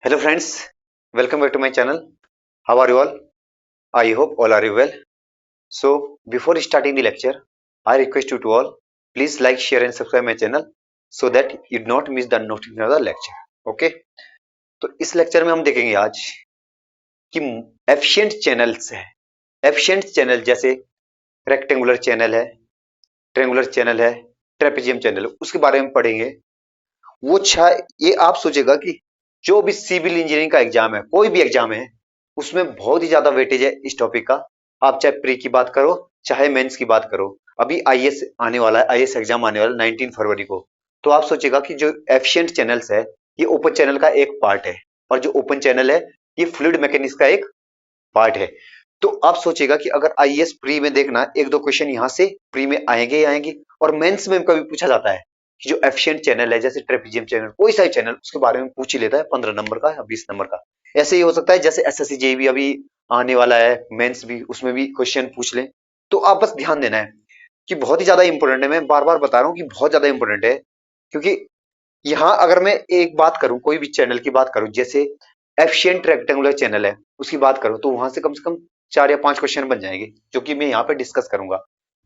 Hello friends, welcome back to my channel. How are you all? I hope all are you well. So before starting the lecture, I request you to all please like, share and subscribe my channel so that you do not miss the notification of the lecture. Okay? तो इस lecture में हम देखेंगे आज कि efficient channels है। Efficient channel जैसे rectangular channel है, ट्रायंगुलर चैनल है, ट्रेपेजियम चैनल है, उसके बारे में पढ़ेंगे। वो ये आप सोचेगा कि जो भी सिविल इंजीनियरिंग का एग्जाम है, कोई भी एग्जाम है, उसमें बहुत ही ज्यादा वेटेज है इस टॉपिक का। आप चाहे प्री की बात करो चाहे मेंस की बात करो। अभी आईएएस आने वाला है, आईएएस एग्जाम आने वाला है 19 फरवरी को। तो आप सोचेगा कि जो एफिशिएंट चैनल्स है ये ओपन चैनल का एक पार्ट है, और जो ओपन चैनल है ये फ्लूइड मैकेनिक्स का एक पार्ट है। तो आप सोचेगा कि अगर आईएएस प्री में देखना, एक दो क्वेश्चन यहाँ से प्री में आएंगे ही आएंगे, और मेंस में कभी पूछा जाता है कि जो एफिशिएंट चैनल है जैसे ट्रेपेजियम चैनल, कोई सा चैनल, उसके बारे में पूछ ही लेता है 15 नंबर का या 20 नंबर का। ऐसे ही हो सकता है जैसे एसएससी जेईई भी अभी आने वाला है, मेंस भी, उसमें भी क्वेश्चन पूछ ले। तो आप बस ध्यान देना है कि बहुत ही ज्यादा इंपॉर्टेंट है। मैं बार बार बता रहा हूँ कि बहुत ज्यादा इंपॉर्टेंट है, क्योंकि यहाँ अगर मैं एक बात करूं, कोई भी चैनल की बात करूं, जैसे एफिशिएंट रेक्टेंगुलर चैनल है उसकी बात करूं, तो वहां से कम 4 या 5 क्वेश्चन बन जाएंगे जो कि मैं यहाँ पे डिस्कस करूंगा।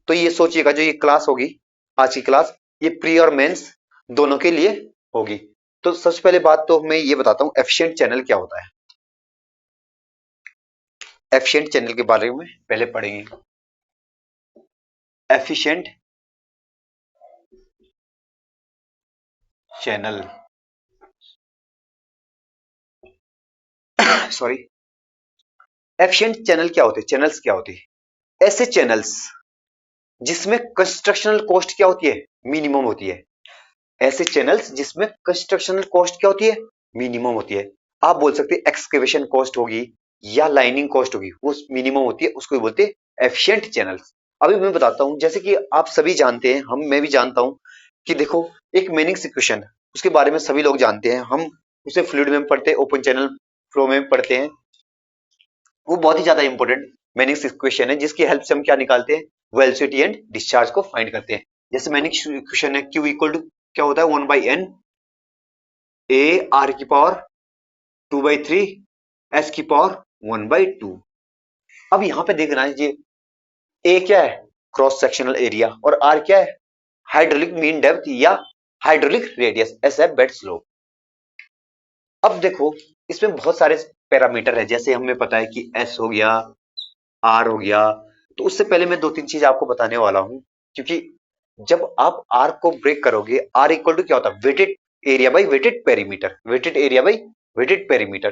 तो ये सोचिएगा जो ये क्लास होगी, आज की क्लास, ये प्री और मेंस दोनों के लिए होगी। तो सबसे पहले बात तो मैं ये बताता हूँ एफिशिएंट चैनल क्या होता है। एफिशिएंट चैनल के बारे में पहले पढ़ेंगे। Efficient channel sorry, efficient channel क्या होते हैं, चैनल्स क्या होती है? ऐसे चैनल्स जिसमें कंस्ट्रक्शनल कॉस्ट क्या होती है, मिनिमम होती है। ऐसे चैनल्स जिसमें कंस्ट्रक्शनल कॉस्ट क्या होती है, मिनिमम होती है। आप बोल सकते हैं एक्सकेवेशन कॉस्ट होगी या लाइनिंग कॉस्ट होगी, वो मिनिमम होती है, उसको बोलते हैं एफिशिएंट चैनल्स। अभी मैं बताता हूं, जैसे कि आप सभी जानते हैं, मैं भी जानता हूं कि देखो, एक मेनिंग्स इक्वेशन, उसके बारे में सभी लोग जानते हैं। हम उसे फ्लूइड में पढ़ते हैं, ओपन चैनल फ्लो में पढ़ते हैं। वो बहुत ही ज्यादा इंपॉर्टेंट मेनिंग्स इक्वेशन है, जिसकी हेल्प से हम क्या निकालते हैं, वेलोसिटी एंड डिस्चार्ज को फाइंड करते हैं। जैसे मेनिंग्स इक्वेशन है Q इक्वल टू क्या होता है, 1/n a r की पावर 2/3 s की पावर 1/2। अब यहाँ पे देखना है, ये a क्या है, क्रॉस सेक्शनल एरिया, और r क्या है, हाइड्रोलिक मीन डेप्थ या हाइड्रोलिक रेडियस, s है बेड स्लोप। अब देखो, इसमें बहुत सारे पैरामीटर है, जैसे हमें पता है कि s हो गया, r हो गया। तो उससे पहले मैं 2-3 चीज आपको बताने वाला हूं, क्योंकि जब आप r को ब्रेक करोगे, r इक्वल टू क्या होता है, wetted area by wetted perimeter, wetted area by wetted perimeter.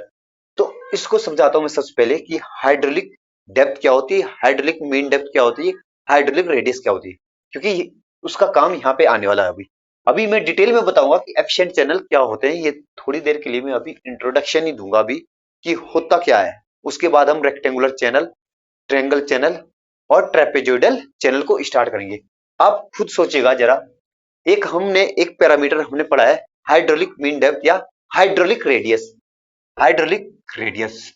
तो इसको समझाता हूं मैं सबसे पहले कि हाइड्रोलिक डेप्थ क्या होती है, हाइड्रोलिक मीन डेप्थ क्या होती है, हाइड्रोलिक रेडियस क्या होती है, क्योंकि उसका काम यहाँ पे आने वाला है। अभी अभी मैं डिटेल में बताऊंगा कि एफिशिएंट चैनल क्या होते हैं। ये थोड़ी देर के लिए मैं अभी इंट्रोडक्शन ही दूंगा अभी कि होता क्या है। उसके बाद हम रेक्टेंगुलर चैनल, ट्रायंगल चैनल और ट्रेपेजोइडल चैनल को स्टार्ट करेंगे। आप खुद सोचिएगा जरा, एक पैरामीटर हमने पढ़ा है, हाइड्रोलिक मीन डेप्थ या hydraulic radius. Hydraulic radius,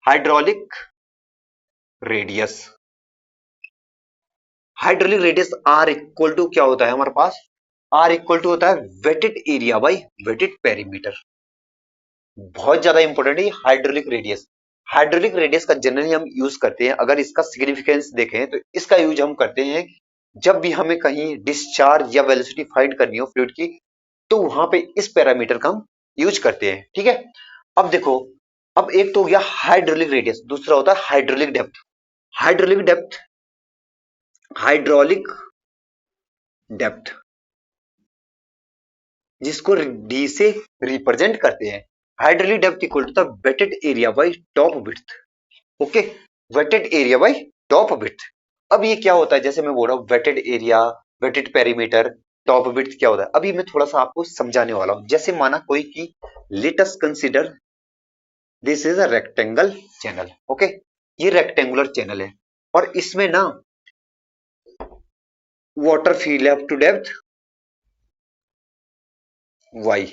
hydraulic radius, hydraulic radius r equal to क्या होता है हमारे पास, आर इक्वल टू होता है wetted area by wetted perimeter. बहुत ज्यादा इंपॉर्टेंट है हाइड्रोलिक रेडियस। हाइड्रोलिक रेडियस का जनरली हम यूज करते हैं, अगर इसका सिग्निफिकेंस देखें तो इसका यूज हम करते हैं जब भी हमें कहीं डिस्चार्ज या वेलोसिटी फाइंड करनी हो फ्लूइड की, तो वहां पे इस पैरामीटर का हम यूज करते हैं। ठीक है, अब देखो, अब एक तो हो गया हाइड्रोलिक रेडियस, दूसरा होता है hydraulic depth. Hydraulic depth, hydraulic depth जिसको डी से रिप्रेजेंट करते हैं। Hydraulic depth equal to the wetted area by top width. Okay, wetted area by top width. अब ये क्या होता है, जैसे मैं बोल रहा हूँ wetted area, wetted perimeter, top width क्या होता है, अभी मैं थोड़ा सा आपको समझाने वाला हूँ। जैसे माना कोई की, let us consider this is a rectangle channel. Okay, ये रेक्टेंगुलर चैनल है और इसमें ना वाटर फील है अप टू डेप्थ y।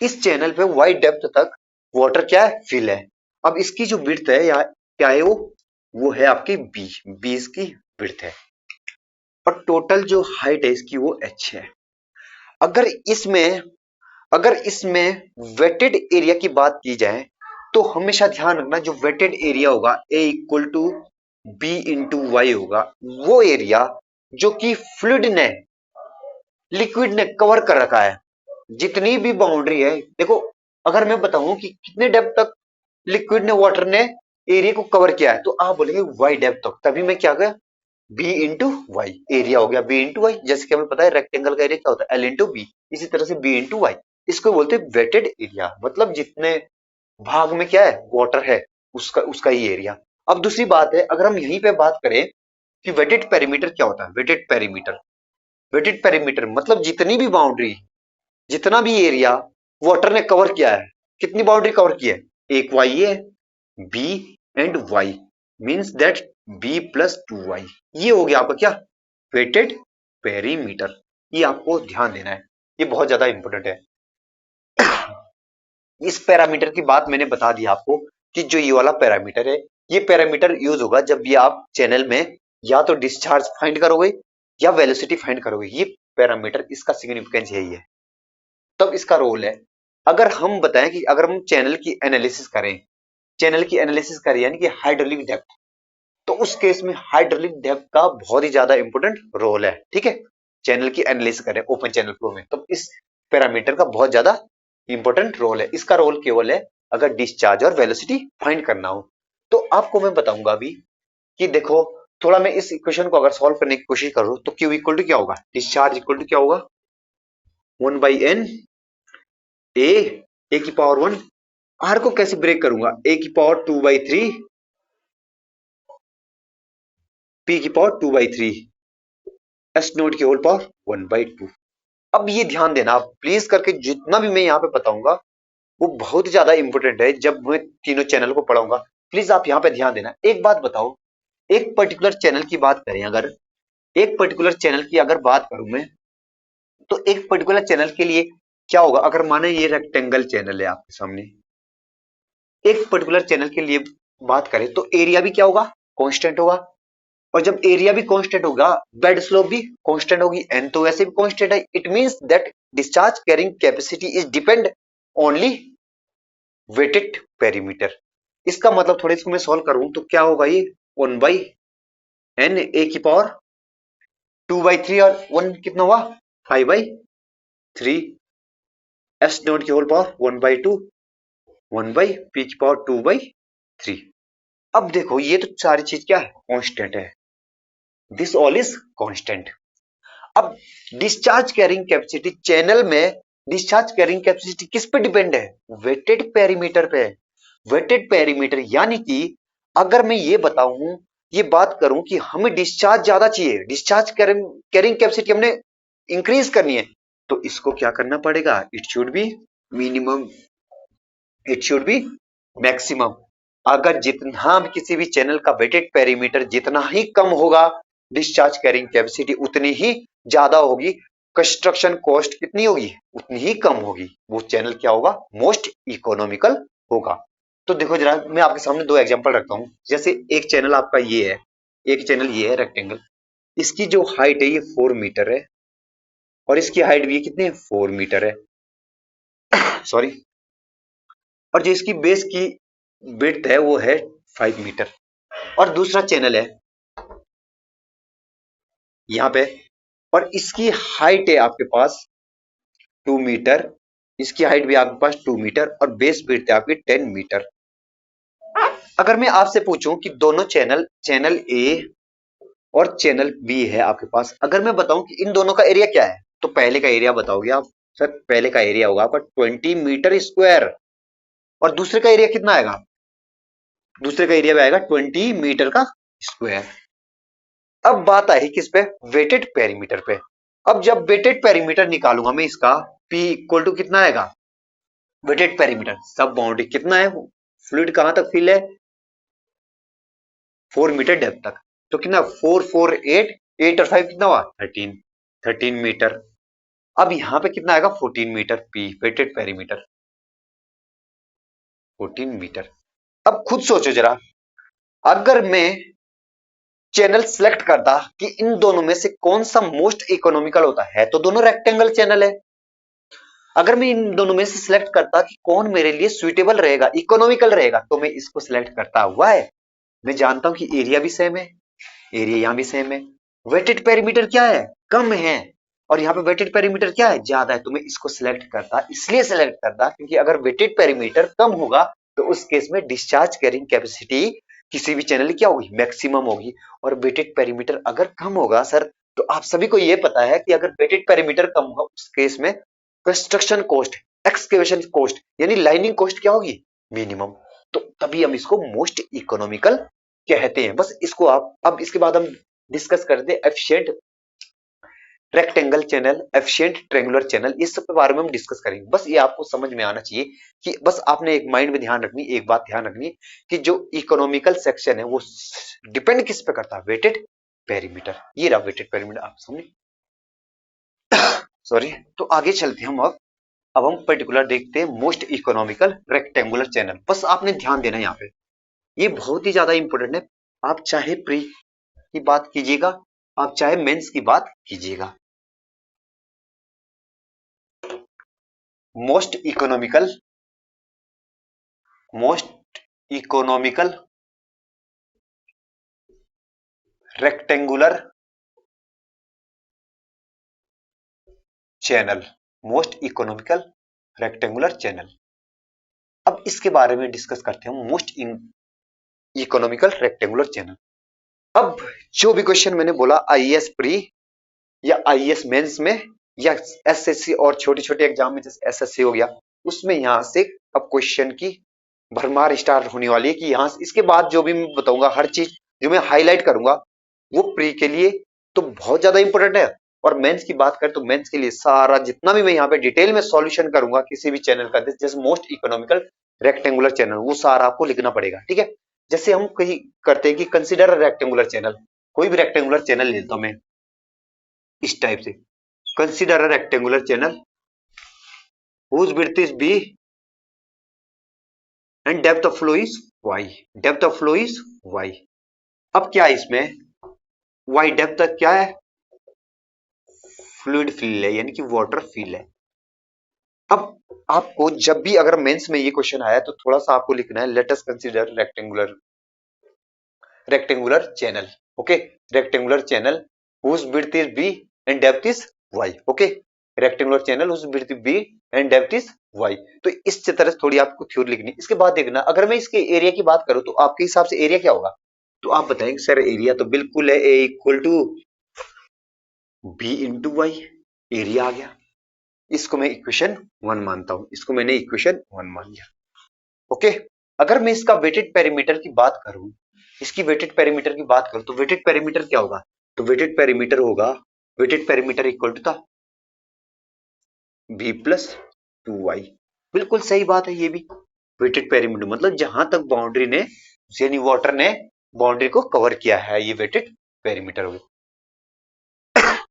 इस चैनल पे y डेप्थ तक वाटर क्या है, फिल है। अब इसकी जो विड्थ है, या क्या है वो है आपकी b, b इसकी विड्थ है, और टोटल जो हाइट है इसकी वो h है। अगर इसमें अगर इसमें वेटेड एरिया की बात की जाए तो हमेशा ध्यान रखना, जो वेटेड एरिया होगा A equal to B into Y होगा, वो एरिया जो कि फ्लूइड ने लिक्विड ने कवर कर रखा है। जितनी भी बाउंड्री है, देखो अगर मैं बताऊं कि कितने डेप्थ तक लिक्विड ने वाटर ने एरिया को कवर किया है, तो आप बोलेंगे वाई डेप्थ तक, तभी मैं क्या गया बी इंटू वाई, एरिया हो गया बी इंटू वाई। जैसे कि हमें पता है रेक्टेंगल का एरिया क्या होता है एल इंटू बी, इसी तरह से बी इंटू वाई। इसको बोलते हैं वेटेड एरिया, मतलब जितने भाग में क्या है वाटर है उसका उसका ही एरिया। अब दूसरी बात है, अगर हम यहीं पे बात करें कि वेटेड पेरीमीटर क्या होता है, वेटेड पेरीमीटर मतलब जितनी भी बाउंड्री, जितना भी एरिया वाटर ने कवर किया है, कितनी बाउंड्री कवर की है, एक वाई है, b and y means that b plus two y, ये हो गया आपका क्या वेटेड पेरीमीटर। ये आपको ध्यान देना है, ये बहुत ज्यादा इंपॉर्टेंट है। इस पैरामीटर की बात मैंने बता दी आपको कि जो ये वाला पैरामीटर है, ये पैरामीटर यूज होगा जब भी आप चैनल में या तो डिस्चार्ज फाइंड करोगे या वेलोसिटी फाइंड करोगे। ये पैरामीटर, इसका सिग्निफिकेंस यही है, तब इसका रोल है। अगर हम बताएं कि अगर हम चैनल की एनालिसिस करें यानी कि हाइड्रोलिक डेप्थ, तो उस केस में हाइड्रोलिक डेप्थ का बहुत ही ज्यादा इंपॉर्टेंट रोल है। ठीक है, चैनल की एनालिसिस करें ओपन चैनल फ्लो में, तो इस पैरामीटर का बहुत ज्यादा इंपॉर्टेंट रोल है। इसका रोल केवल है अगर डिस्चार्ज और वेलोसिटी फाइंड करना हो। तो आपको मैं बताऊंगा अभी कि देखो, थोड़ा मैं इस इक्वेशन को अगर सॉल्व करने की कोशिश करूं तो क्यू इक्वल टू क्या होगा, डिस्चार्ज इक्वल टू क्या होगा 1/n ए की पावर 1, आर को कैसे ब्रेक करूंगा ए की पावर 2/3 पी की पावर 2/3 एस नोट की होल पावर 1/2। अब ये ध्यान देना आप प्लीज करके, जितना भी मैं यहाँ पे बताऊंगा वो बहुत ज्यादा इंपॉर्टेंट है जब मैं तीनों चैनल को पढ़ाऊंगा। प्लीज आप यहाँ पे ध्यान देना। एक बात बताओ, एक पर्टिकुलर चैनल की बात करें, अगर एक पर्टिकुलर चैनल की अगर बात करूं मैं, तो एक पर्टिकुलर चैनल के लिए क्या होगा, अगर माने ये रेक्टेंगल चैनल है आपके सामने, एक पर्टिकुलर चैनल के लिए बात करें तो एरिया भी क्या होगा कांस्टेंट होगा, और जब एरिया भी कांस्टेंट होगा बेड स्लोप भी कांस्टेंट होगी, एन तो वैसे भी कांस्टेंट है। It means that discharge carrying capacity is depend only wetted perimeter. इसका मतलब थोड़ा इसको मैं सॉल्व करूं तो क्या होगा, ये 1/n ए की पावर 2/3 और 1 कितना हुआ 5/3 एस नोट की होल पावर 1/2 1/p की पावर 2/3। अब देखो ये तो सारी चीज क्या है कांस्टेंट है, दिस ऑल इज कांस्टेंट। अब डिस्चार्ज कैरिंग कैपेसिटी चैनल में, डिस्चार्ज कैरिंग कैपेसिटी किस पे डिपेंड है, वेटेड पेरीमीटर पे। वेटेड पेरीमीटर यानी कि अगर मैं ये बताऊं, ये बात करूं कि हमें डिस्चार्ज ज्यादा चाहिए, डिस्चार्ज कैरिंग कैपेसिटी हमने इंक्रीज करनी है, तो इसको क्या करना पड़ेगा, it should be minimum, it should be maximum. अगर जितना भी किसी भी चैनल का वेटेड पेरीमीटर जितना ही कम होगा, डिस्चार्ज कैरिंग कैपेसिटी उतनी ही ज्यादा होगी, कंस्ट्रक्शन कॉस्ट कितनी होगी उतनी ही कम होगी, वो चैनल क्या होगा मोस्ट इकोनॉमिकल होगा। तो देखो जरा मैं आपके सामने दो एग्जांपल रखता हूं। जैसे एक चैनल आपका ये है, एक चैनल ये है रेक्टेंगल, इसकी जो हाइट है ये 4 मीटर है और इसकी हाइट भी कितनी है 4 मीटर है, सॉरी, और जो इसकी बेस की विड्थ है वो है 5 मीटर। और दूसरा चैनल है यहाँ पे, और इसकी हाइट है आपके पास 2 मीटर, इसकी हाइट भी आपके पास 2 मीटर और बेस विड्थ है आपकी 10 मीटर। अगर मैं आपसे पूछूं कि दोनों चैनल, चैनल ए और चैनल बी है आपके पास, अगर मैं बताऊं कि इन दोनों का एरिया क्या है, तो पहले का एरिया बताओगे आप, सर पहले का एरिया होगा आपका 20 मीटर स्क्वायर, और दूसरे का एरिया कितना आएगा, दूसरे का एरिया भी आएगा 20 मीटर का स्क्वायर। अब बात आई किस पे, वेटेड पेरीमीटर पे। अब जब वेटेड पेरीमीटर निकालूंगा मैं इसका, P इक्वल टू कितना आएगा, वेटेड पेरीमीटर सब बाउंड्री कितना है, फ्लूइड कहां तक फिल है 4 मीटर डेप्थ तक, तो कितना 4 4 8 8 और 5 कितना हुआ 13 मीटर। अब यहां पे कितना आएगा 14 metre, P wetted perimeter 14 metre. अब खुद सोचो जरा, अगर मैं चैनल सेलेक्ट करता कि इन दोनों में से कौन सा मोस्ट इकोनॉमिकल होता है, तो दोनों रेक्टेंगल चैनल है, अगर मैं इन दोनों में से सिलेक्ट करता कि कौन मेरे लिए सुइटेबल रहेगा, इकोनॉमिकल रहेगा, तो मैं इसको सिलेक्ट करता हुआ है। मैं जानता हूं कि एरिया भी सेम है, एरिया यहां भी सेम है, वेटेड पेरीमीटर क्या है, कम है, और यहाँ पे वेटेड पेरीमीटर क्या है, ज्यादा है, तो मैं इसको सिलेक्ट करता, इसलिए सिलेक्ट करता क्योंकि अगर वेटेड पेरीमीटर कम होगा तो उस केस में डिस्चार्ज कैरिंग कैपेसिटी किसी भी चैनल की क्या होगी, मैक्सिमम होगी। और वेटेड पेरीमीटर अगर कम होगा सर, तो आप सभी को ये पता है कि अगर वेटेड पेरीमीटर कम होगा उस केस में कंस्ट्रक्शन कॉस्ट, एक्सकेवेशन कॉस्ट यानी लाइनिंग कॉस्ट क्या होगी, मिनिमम। तो तभी हम इसको मोस्ट इकोनॉमिकल कहते हैं। बस इसको आप, अब इसके बाद हम डिस्कस करते हैं efficient rectangle channel, efficient triangular channel, इस सब के बारे में हम डिस्कस करेंगे। बस ये आपको समझ में आना चाहिए कि बस आपने एक माइंड में ध्यान रखनी, एक बात ध्यान रखनी कि जो इकोनॉमिकल सेक्शन है वो डिपेंड किस पे करता है, वेटेड पेरीमीटर। ये रहा वेटेड पेरीमीटर आप समझे, सॉरी। तो आगे चलते हैं हम अब हम पर्टिकुलर देखते हैं मोस्ट इकोनॉमिकल रेक्टेंगुलर चैनल। बस आपने ध्यान देना है यहाँ पे, ये बहुत ही ज्यादा इंपॉर्टेंट है। आप चाहे प्री की बात कीजिएगा, आप चाहे मेंस की बात कीजिएगा, most economical rectangular channel, most economical rectangular channel. अब इसके बारे में डिस्कस करते हैं मोस्ट इकोनॉमिकल रेक्टेंगुलर चैनल। अब जो भी क्वेश्चन मैंने बोला आईएएस प्री या आईएएस मेंस में या एसएससी और छोटे छोटे एग्जाम में जैसे एसएससी हो गया, उसमें यहां से अब क्वेश्चन की भरमार स्टार्ट होने वाली है कि यहां से इसके बाद जो भी मैं बताऊंगा हर चीज जो मैं हाईलाइट करूंगा वो प्री के लिए तो बहुत ज्यादा इंपॉर्टेंट है, और मेंस की बात करें तो मेंस के लिए सारा जितना भी मैं यहाँ पे डिटेल में सॉल्यूशन करूंगा किसी भी चैनल का, जैसे मोस्ट इकोनॉमिकल रेक्टेंगुलर चैनल, वो सारा आपको लिखना पड़ेगा, ठीक है। जैसे हम कहीं करते हैं कि कंसिडर रेक्टेंगुलर चैनल, कोई भी रेक्टेंगुलर चैनल लेता हूं मैं इस टाइप से, consider rectangular channel whose width is b and depth of flow is y, depth of flow is y। अब क्या है इसमें, y डेप्थ क्या है, फ्लूइड फिल है यानी कि वाटर फिल है। अब आपको जब भी अगर मेंस में ये क्वेश्चन आया तो थोड़ा सा आपको लिखना है let us consider rectangular channel, okay, rectangular channel whose width is b and depth is y, okay, rectangular channel whose width is b and depth is y। तो इस तरह से थोड़ी आपको थ्योरी लिखनी। इसके बाद देखना अगर मैं इसके एरिया की बात करूं तो आपके हिसाब से एरिया क्या होगा, तो आप बताएंगे सर एरिया तो बिल्कुल है a equal to B into Y, area आ गया। इसको मैं इक्वेशन 1 मानता हूं, इसको मैंने इक्वेशन 1 मान लिया, ओके। अगर मैं इसका वेटेड पेरीमीटर की बात करूं, इसकी वेटेड पेरीमीटर की बात करूं तो वेटेड पेरीमीटर क्या होगा, तो वेटेड पेरीमीटर होगा, वेटेड पेरीमीटर इक्वल टू था बी प्लस 2y। बिल्कुल सही बात है, ये भी वेटेड पेरीमीटर मतलब जहां तक बाउंड्री ने यानी वाटर ने बाउंड्री को कवर किया है, ये वेटेड पेरीमीटर होगा।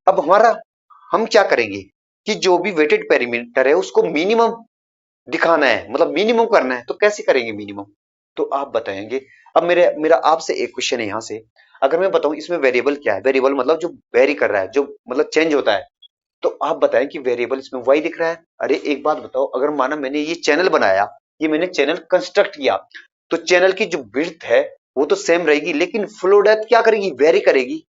अब हम क्या करेंगे कि जो भी वेटेड पेरीमीटर है उसको मिनिमम दिखाना है, मतलब मिनिमम करना है, तो कैसे करेंगे मिनिमम, तो आप बताएंगे। अब मेरा आपसे एक क्वेश्चन है यहाँ से, अगर मैं बताऊं इसमें वेरिएबल क्या है, वेरिएबल मतलब जो वेरी कर रहा है, जो मतलब चेंज होता है, तो आप बताएं कि वेरिएबल इसमें y दिख रहा है। अरे एक बात बताओ, अगर माना मैंने ये चैनल बनाया, ये मैंने चैनल कंस्ट्रक्ट किया, तो चैनल की जो विड्थ है वो तो सेम रहेगी, लेकिन फ्लो डेप्थ क्या करेगी, वेरी करेगी,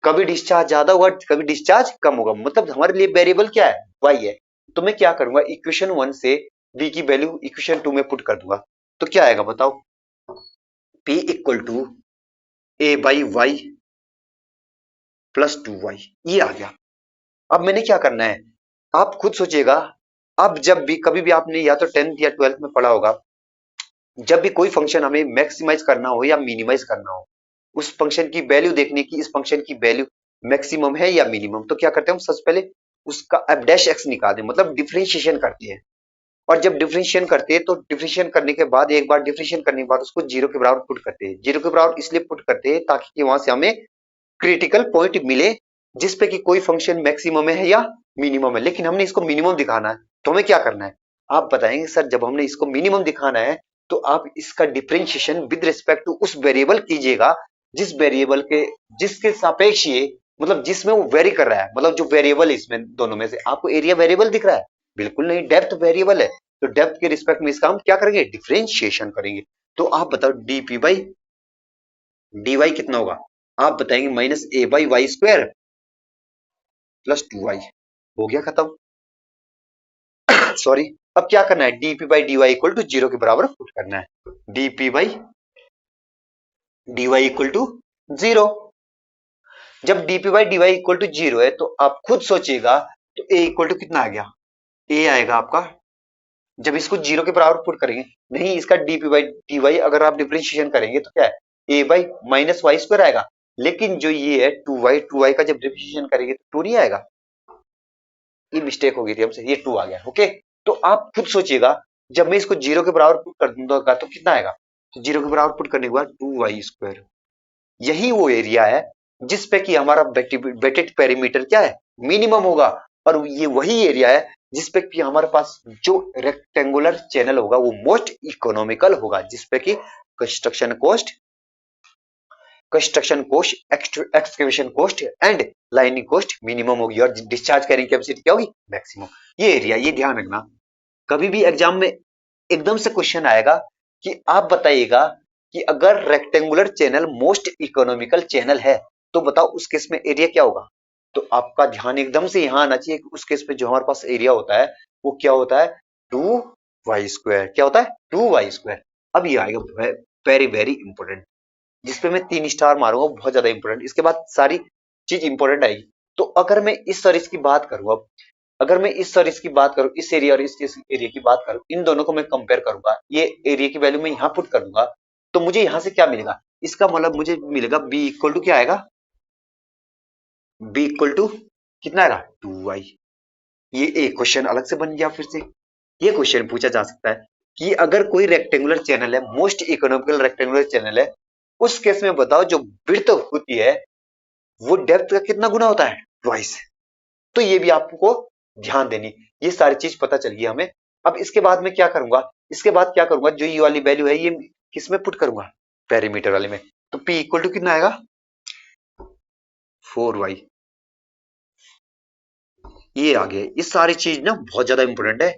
कभी डिस्चार्ज ज्यादा होगा कभी डिस्चार्ज कम होगा, मतलब हमारे लिए वेरिएबल क्या है, y है। तो मैं क्या करूंगा, इक्वेशन 1 से v की वैल्यू इक्वेशन 2 में पुट कर दूंगा, तो क्या आएगा बताओ, p equal to a by y plus 2y, ये आ गया। अब मैंने क्या करना है, आप खुद सोचिएगा। अब जब भी कभी भी आपने या तो 10th या 12th में पढ़ा होगा, जब भी कोई फंक्शन हमें मैक्सिमाइज करना हो या मिनिमाइज करना हो, उस फंक्शन की वैल्यू देखने की, इस फंक्शन की वैल्यू मैक्सिमम है या मिनिमम, तो क्या करते हैं हम सबसे पहले उसका f डैश x निकाल दें, मतलब डिफरेंशिएशन करते हैं। और जब डिफरेंशिएशन करते हैं तो डिफरेंशिएशन करने के बाद एक बार डिफरेंशिएशन करने के बाद उसको जीरो के बराबर पुट करते हैं। जीरो के बराबर इसलिए पुट करते हैं ताकि वहां से हमें क्रिटिकल पॉइंट मिले जिसपे कि कोई फंक्शन मैक्सिमम है या मिनिमम है, लेकिन हमने इसको मिनिमम दिखाना है, तो हमें क्या करना है, आप बताएंगे सर जब हमने इसको मिनिमम दिखाना है तो आप इसका डिफरेंशिएशन विद रिस्पेक्ट टू उस वेरिएबल कीजिएगा जिस वेरिएबल के जिसके सापेक्ष ये मतलब जिसमें वो वेरी कर रहा है, मतलब जो वेरिएबल इसमें दोनों में से आपको एरिया वेरिएबल दिख रहा है, बिल्कुल नहीं, डेप्थ वेरिएबल है, तो डेप्थ के रिस्पेक्ट में इसका हम क्या करेंगे, डिफरेंशिएशन करेंगे। तो आप बताओ डीपी बाई डी वाई कितना होगा, आप बताएंगे minus A by Y square plus 2y, हो गया खत्म। सॉरी, अब क्या करना है, DP by D Y equal to zero के बराबर पुट करना है, DP by D Y equal to zero. जब DP by D Y equal to zero है तो आप खुद सोचिएगा, तो ए इक्वल टू कितना आ गया, ए आएगा आपका, जब इसको जीरो के बराबर पुट करेंगे, नहीं इसका डीपी बाई डी वाई अगर आप डिफरेंशिएशन करेंगे तो क्या है, A by minus Y square आएगा, लेकिन जो ये है टू वाई का जब डिफरेंशिएशन करेंगे तो टू नहीं आएगा, ये मिस्टेक हो गई थी हमसे, ये टू आ गया। ओके, तो आप खुद सोचिएगा, जब मैं इसको जीरो के बराबर पुट कर दूंगा तो कितना आएगा, तो जीरो के बराबर पुट करने के बाद 2y², यही वो एरिया है जिसपे कि हमारा वेटेड पेरीमीटर क्या है, मिनिमम होगा, और ये वही एरिया है जिसपे कि हमारे पास जो रेक्टेंगुलर चैनल होगा वो मोस्ट इकोनॉमिकल होगा, जिसपे कि construction cost, excavation cost and lining cost minimum होगी, और डिस्चार्ज कैरिंग कैपेसिटी क्या होगी, मैक्सिमम। ये एरिया, ये ध्यान रखना, कभी भी एग्जाम में एकदम से क्वेश्चन आएगा कि आप बताइएगा कि अगर rectangular channel most economical channel है तो बताओ उस केस में एरिया क्या होगा, तो आपका ध्यान एकदम से यहां आना चाहिए कि उस केस में जो हमारे पास एरिया होता है वो क्या होता है, 2y², क्या होता है, 2y²। अब ये आएगा वेरी वेरी इंपॉर्टेंट, जिसपे मैं 3 स्टार मारूंगा, बहुत ज्यादा इंपॉर्टेंट, इसके बाद सारी चीज इंपॉर्टेंट आएगी। तो अगर मैं इस सीरीज की बात करूं, अब अगर मैं इस सीरीज की बात करूं, इस एरिया और इस एरिया की बात करूं, इन दोनों को मैं कंपेयर करूंगा, ये एरिया की वैल्यू मैं यहां पुट कर दूंगा, तो मुझे यहां से क्या मिलेगा, इसका मतलब मुझे मिलेगा बी इक्वल टू क्या आएगा, बी इक्वल टू कितना आएगा, 2y। ये एक क्वेश्चन अलग से बन गया, फिर से ये क्वेश्चन पूछा जा सकता है कि अगर कोई रेक्टेंगुलर चैनल है, मोस्ट इकोनॉमिकल रेक्टेंगुलर चैनल है, उस केस में बताओ जो विड्थ होती है वो डेप्थ का कितना गुना होता है, ट्वाइस। तो ये भी आपको ध्यान देनी, ये सारी चीज पता चल गई हमें। अब इसके बाद में क्या करूंगा, इसके बाद क्या करूंगा, जो ये वाली वैल्यू है ये किस में पुट करूंगा, पेरीमीटर वाले में, तो P इक्वल टू कितना आएगा, 4y। ये आ गया, ये सारी चीज ना बहुत ज्यादा इंपॉर्टेंट है।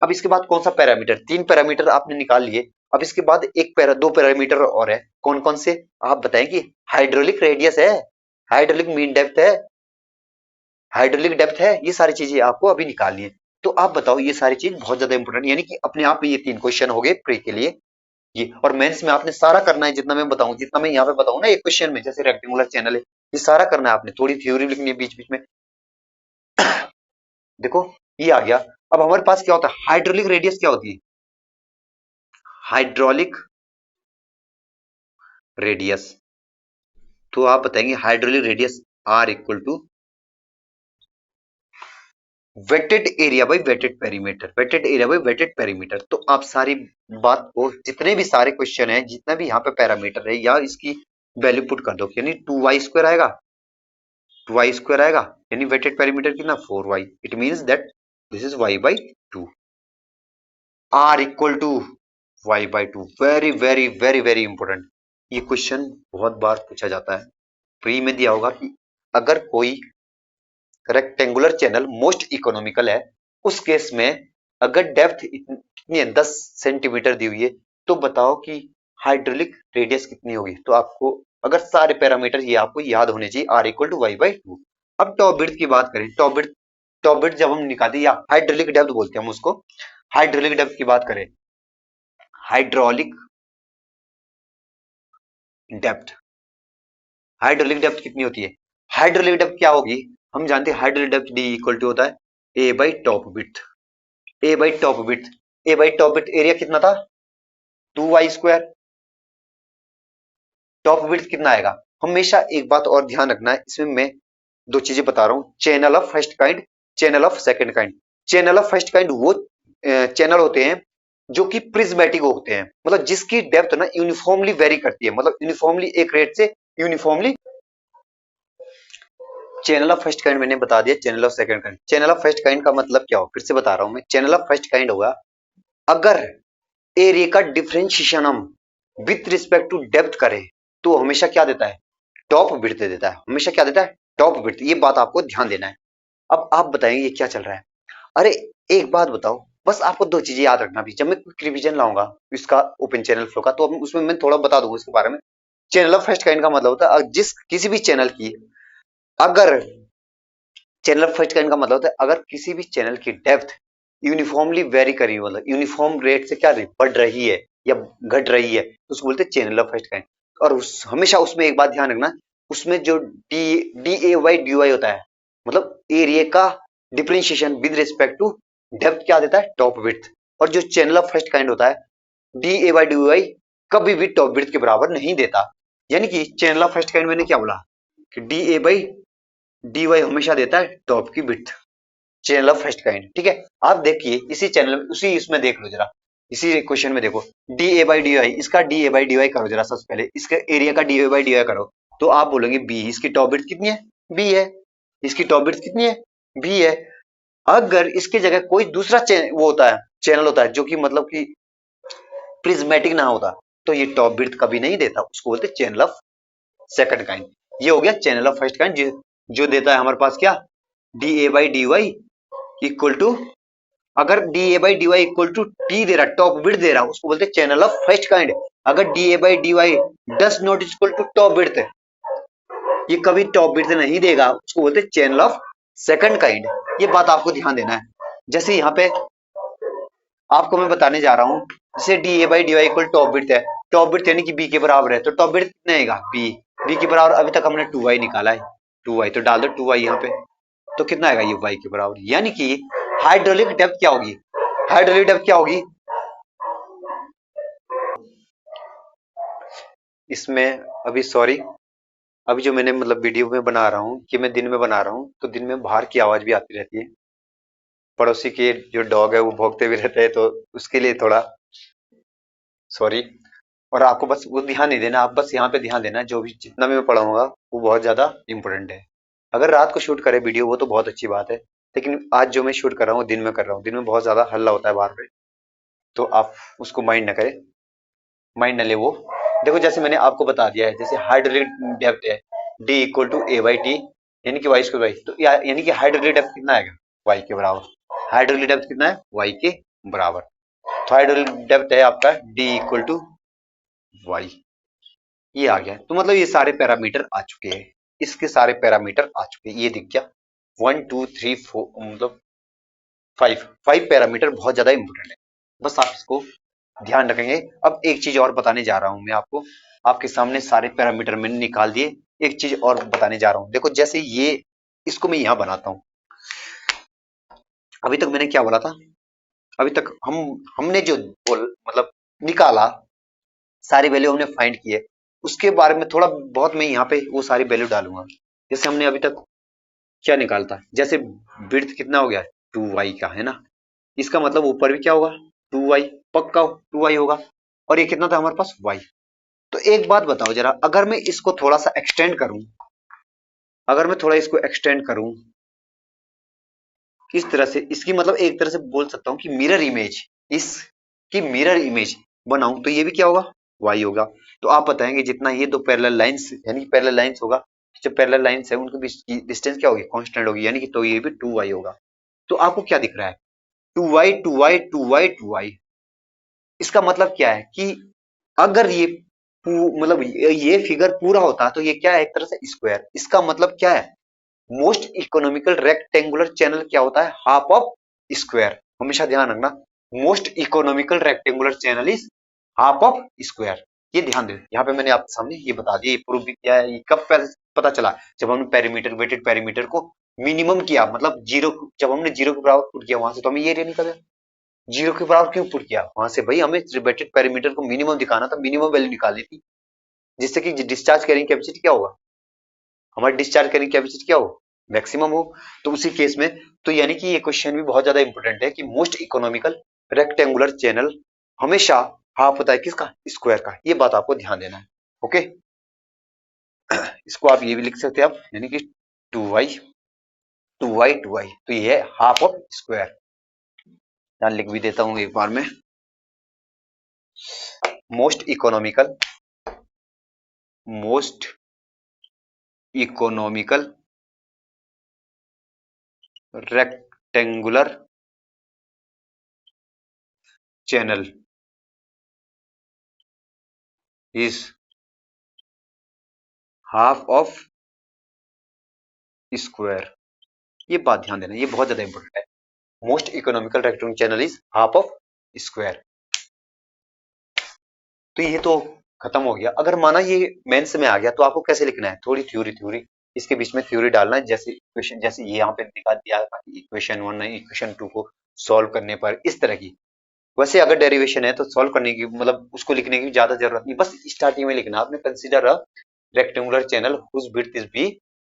अब इसके बाद कौन सा पैरामीटर, 3 पैरामीटर आपने निकाल लिए, अब इसके बाद दो पैरामीटर और है, कौन कौन से आप बताएंगे, हाइड्रोलिक रेडियस है, हाइड्रोलिक मीन डेप्थ है, हाइड्रोलिक डेप्थ है, ये सारी चीजें आपको अभी निकालनी है। तो आप बताओ, ये सारी चीज बहुत ज्यादा इंपॉर्टेंट, यानी कि अपने आप में ये 3 क्वेश्चन हो गए प्री के लिए ये, और मेंस में आपने सारा करना है, जितना मैं बताऊं, जितना मैं यहाँ पे बताऊं ना एक क्वेश्चन में, जैसे रेक्टेंगुलर चैनल है, ये सारा करना है आपने, थोड़ी थ्योरी लिखनी है बीच बीच में। देखो ये आ गया। अब हमारे पास क्या होता है, हाइड्रोलिक रेडियस क्या होती है, हाइड्रोलिक रेडियस, तो आप बताएंगे hydraulic radius r equal to wetted area by wetted perimeter, wetted area by wetted perimeter. तो आप सारी बात को, जितने भी सारे क्वेश्चन है, जितना भी यहाँ पे पैरामीटर है, या इसकी वैल्यू पुट कर दो, यानी 2y² आएगा, 2y² आएगा, यानी वेटेड पेरीमीटर कितना, 4y। It means that this is y by 2, r equal to y by 2। Very very very very important, ये क्वेश्चन बहुत बार पूछा जाता है, प्री में दिया होगा कि अगर कोई रेक्टेंगुलर चैनल मोस्ट इकोनॉमिकल है, उस केस में अगर डेप्थ कितनी है, 10 सेंटीमीटर दी हुई है, तो बताओ कि हाइड्रोलिक रेडियस कितनी होगी। तो आपको अगर सारे पैरामीटर ये आपको याद होने चाहिए, r equal to y by 2। अब टॉप विड्थ की बात करें, टॉप विड्थ जब हम निकालते हैं, या हाइड्रोलिक डेप्थ बोलते हैं हम उसको, हाइड्रोलिक डेप्थ की बात करें, हाइड्रोलिक डेप्थ, हाइड्रोलिक डेप्थ कितनी होती है, हाइड्रोलिक डेप्थ क्या होगी, हम जानते हैं hydraulic depth D equal to होता है A by top width, A by top width, A by top width area कितना था, 2y², टॉप विड्थ कितना आएगा। हमेशा एक बात और ध्यान रखना है, इसमें मैं दो चीजें बता रहा हूं, channel of first kind, channel of second kind. Channel of first kind वो चैनल होते हैं जो कि प्रिज्मेटिक होते हैं, मतलब जिसकी डेप्थ ना यूनिफॉर्मली वेरी करती है, मतलब यूनिफॉर्मली एक रेट से uniformly. Channel of first kind मैंने बता दिया, channel of second kind, channel of first kind का मतलब क्या हो, फिर से बता रहा हूं मैं, चैनल ऑफ फर्स्ट काइंड होगा अगर एरिया का डिफरेंशिएशन हम विथ रिस्पेक्ट टू डेप्थ करें तो हमेशा क्या देता है, टॉप विड्थ देता है, हमेशा क्या देता है, टॉप विड्थ। ये बात आपको ध्यान देना है। अब आप बताएंगे ये क्या चल रहा है, अरे एक बात बताओ, बस आपको दो चीजें याद रखना भी, जब मैं क्विक रिवीजन लाऊंगा इसका ओपन चैनल फ्लो का, तो उसमें मैं थोड़ा बता दूंगा इसके बारे में। चैनल ऑफ फर्स्ट काइंड का मतलब होता है जिस किसी भी चैनल की, अगर चैनल ऑफ फर्स्ट काइंड का मतलब होता है अगर किसी भी चैनल की डेप्थ यूनिफॉर्मली वेरी कर रही है, मतलब यूनिफॉर्म रेट से क्या बढ़ रही है या घट रही है, तो उसको बोलते हैं चैनल ऑफ फर्स्ट काइंड। और हमेशा उसमें एक बात ध्यान रखना, उसमें जो d a y d y होता है, मतलब एरिया का differentiation with respect to depth क्या देता है, टॉप विड्थ। और जो चैनल ऑफ फर्स्ट काइंड होता है, d a y d y कभी भी टॉप विड्थ के बराबर नहीं देता। यानी कि चैनल ऑफ फर्स्ट काइंड मैंने क्या बोला कि d A by D y हमेशा देता है टॉप की width, channel of first kind. ठीक है, आप देखिए इसी चैनल में, उसी इसमें देख लो जरा, इसी क्वेश्चन में देखो, D A by D Y, इसका D A by D Y करो जरा, सबसे पहले इसके एरिया का D A by D Y करो, तो आप बोलोगे बी, इसकी टॉप विड्थ कितनी है, बी है। इसकी टॉप विड्थ कितनी है, बी है। अगर इसकी जगह कोई दूसरा वो होता है, चैनल होता है जो कि मतलब कि प्रिज्मेटिक ना होता, तो ये टॉप विड्थ कभी नहीं देता, उसको बोलते चैनल ऑफ सेकंड काइंड। ये हो गया चैनल ऑफ फर्स्ट काइंड, जो देता है हमारे पास क्या, D A by D Y equal to, अगर D A by D Y equal to T दे रहा, टॉप विड्थ दे रहा, उसको बोलते हैं चैनल ऑफ फर्स्ट काइंड। अगर D A by D Y does not equal to top width, ये कभी टॉप विड्थ नहीं देगा, उसको बोलते हैं चैनल ऑफ सेकंड काइंड। ये बात आपको ध्यान देना है। जैसे यहाँ पे आपको मैं बताने जा रहा हूँ, जैसे d A by D Y equal top width है, टॉप विड्थ यानी कि बी के बराबर है, तो टॉप विड्थ कितना आएगा, बी। बी के बराबर अभी तक हमने टू वाई निकाला है, टू वाई तो डाल दो टू वाई यहाँ पे, तो कितना आएगा ये वाई के बराबर। यानी कि हाइड्रोलिक डेप्थ क्या होगी, हाइड्रोलिक डेप्थ क्या होगी इसमें, अभी सॉरी, अभी जो मैंने मतलब वीडियो में बना रहा हूँ कि मैं दिन में बना रहा हूँ, तो दिन में बाहर की आवाज भी आती रहती है, पड़ोसी के जो डॉग है वो भौंकते भी रहते हैं, तो उसके लिए थोड़ा सॉरी। और आपको बस वो ध्यान नहीं देना, आप बस यहाँ पे ध्यान देना, जो भी जितना भी मैं पढ़ाऊंगा वो बहुत ज्यादा इंपॉर्टेंट है। अगर रात को शूट करे वीडियो वो तो बहुत अच्छी बात है, लेकिन आज जो मैं शूट कर रहा हूँ दिन में कर रहा हूँ, दिन में बहुत ज्यादा हल्ला होता है बाहर पे, तो आप उसको माइंड ना करें, माइंड न ले वो। देखो जैसे मैंने आपको बता दिया है, जैसे हाइड्रोलिक डेप्थ है d equal to a by t, यानी कि वाई स्क्वायर बाई, तो यानी कि हाइड्रोलिक डेप्थ कितना आएगा, वाई के बराबर। हाइड्रोलिक डेप्थ कितना है, वाई के बराबर। तो हाइड्रोलिक डेप्थ है आपका डी इक्वल टू वाई, ये आ गया। तो मतलब ये सारे पैरामीटर आ चुके हैं, इसके सारे पैरामीटर आ चुके हैं, ये दिख गया, 1 2 3 4 मतलब फाइव, फाइव पैरामीटर बहुत ज्यादा इंपॉर्टेंट है, बस आप इसको ध्यान रखेंगे। अब एक चीज और बताने जा रहा हूं मैं आपको, आपके सामने सारे पैरामीटर मैंने निकाल दिए, एक चीज और बताने जा रहा हूं। देखो जैसे ये, इसको मैं यहां बनाता हूं, अभी तक मैंने क्या बोला था, अभी तक हमने जो मतलब निकाला, सारी वैल्यू हमने फाइंड किए, उसके बारे में थोड़ा बहुत मैं यहाँ पे वो सारी वैल्यू डालूंगा। जैसे हमने अभी तक क्या निकालता, जैसे विड्थ कितना हो गया, टू वाई का है ना, इसका मतलब ऊपर भी क्या होगा, टू वाई, पक्का टू वाई होगा। और ये कितना था हमारे पास, वाई। तो एक बात बताओ जरा, अगर मैं इसको थोड़ा सा एक्सटेंड करूं, अगर मैं थोड़ा इसको एक्सटेंड करूं इस तरह से, इसकी मतलब एक तरह से बोल सकता हूं कि मिरर इमेज, इसकी मिरर इमेज बनाऊं, तो ये भी क्या होगा, वाई होगा। तो आप बताएंगे जितना ये दो पैरेलल लाइंस, यानी कि पैरेलल लाइंस होगा, जो पैरेलल लाइंस है उनके बीच की डिस्टेंस क्या होगी, कांस्टेंट होगी, यानी कि तो ये भी टू वाई होगा। तो आपको क्या दिख रहा है, two y two y two y two y. इसका मतलब क्या है कि अगर ये मतलब ये फिगर पूरा होता तो ये क्या है, एक तरह से स्क्वायर। इसका मतलब क्या है, मोस्ट इकोनॉमिकल रेक्टेंगुलर चैनल क्या होता है, हाफ ऑफ स्क्वायर। हमेशा ध्यान रखना, most economical rectangular channel is half of square. ये ध्यान दे, यहाँ पे मैंने आपके सामने ये बता दिया, ये प्रूफ भी किया है। ये कब पता चला, जब हमने पेरीमीटर, वेटेड पेरीमीटर को मिनिमम किया, मतलब जीरो, जब हमने जीरो के बराबर पुट किया, वहां से तो हमें ये एरिया निकला। जीरो के बराबर क्यों पुट किया, वहां से भाई हमें वेटेड पेरीमीटर को मिनिमम दिखाना था, मिनिमम वैल्यू निकालनी थी, जिससे कि डिस्चार्ज कैरिंग कैपेसिटी क्या होगा, हमारी डिस्चार्ज कैरिंग कैपेसिटी क्या हो, मैक्सिमम हो। तो उसी केस में, तो यानी कि ये क्वेश्चन भी बहुत ज्यादा इंपॉर्टेंट है कि मोस्ट इकोनॉमिकल रेक्टेंगुलर चैनल हमेशा हाफ होता है किसका, स्क्वायर का। ये बात आपको ध्यान देना है, ओके। इसको आप ये भी लिख सकते हैं आप, यानी कि two y two y two y, तो ये है हाफ ऑफ स्क्वायर। यहाँ लिख भी देता हूँ एक बार में, most economical, most economical rectangular channel is half of square। ये बात ध्यान देना, ये बहुत ज्यादा इंपॉर्टेंट है। Most economical rectangular channel is half of square. तो ये तो खत्म हो गया। अगर माना ये मेंस में आ गया तो आपको कैसे लिखना है, थोड़ी थ्योरी इसके बीच में थ्योरी डालना है। जैसे इक्वेशन, जैसे ये यहाँ पे दिखा दिया इक्वेशन 1 इक्वेशन 2 को सॉल्व करने पर इस तरह की। वैसे अगर डेरिवेशन है तो सॉल्व करने की मतलब उसको लिखने की ज्यादा जरूरत नहीं, बस स्टार्टिंग में लिखना आपने, consider a rectangular channel whose width is b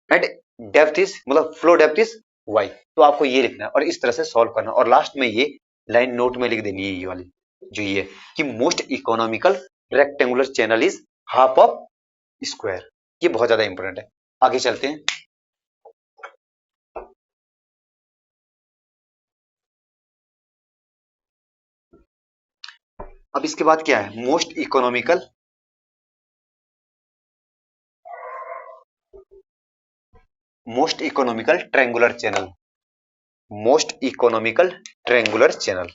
and depth is मतलब फ्लो डेप्थ इज वाई। तो आपको ये लिखना है और इस तरह से सॉल्व करना, और लास्ट में ये लाइन नोट में लिख देनी है ये वाली जो ये कि most economical rectangular channel is half of square. ये बहुत ज्यादा इंपॉर्टेंट है। आगे चलते हैं। अब इसके बाद क्या है, most economical triangular channel. Most economical triangular channel,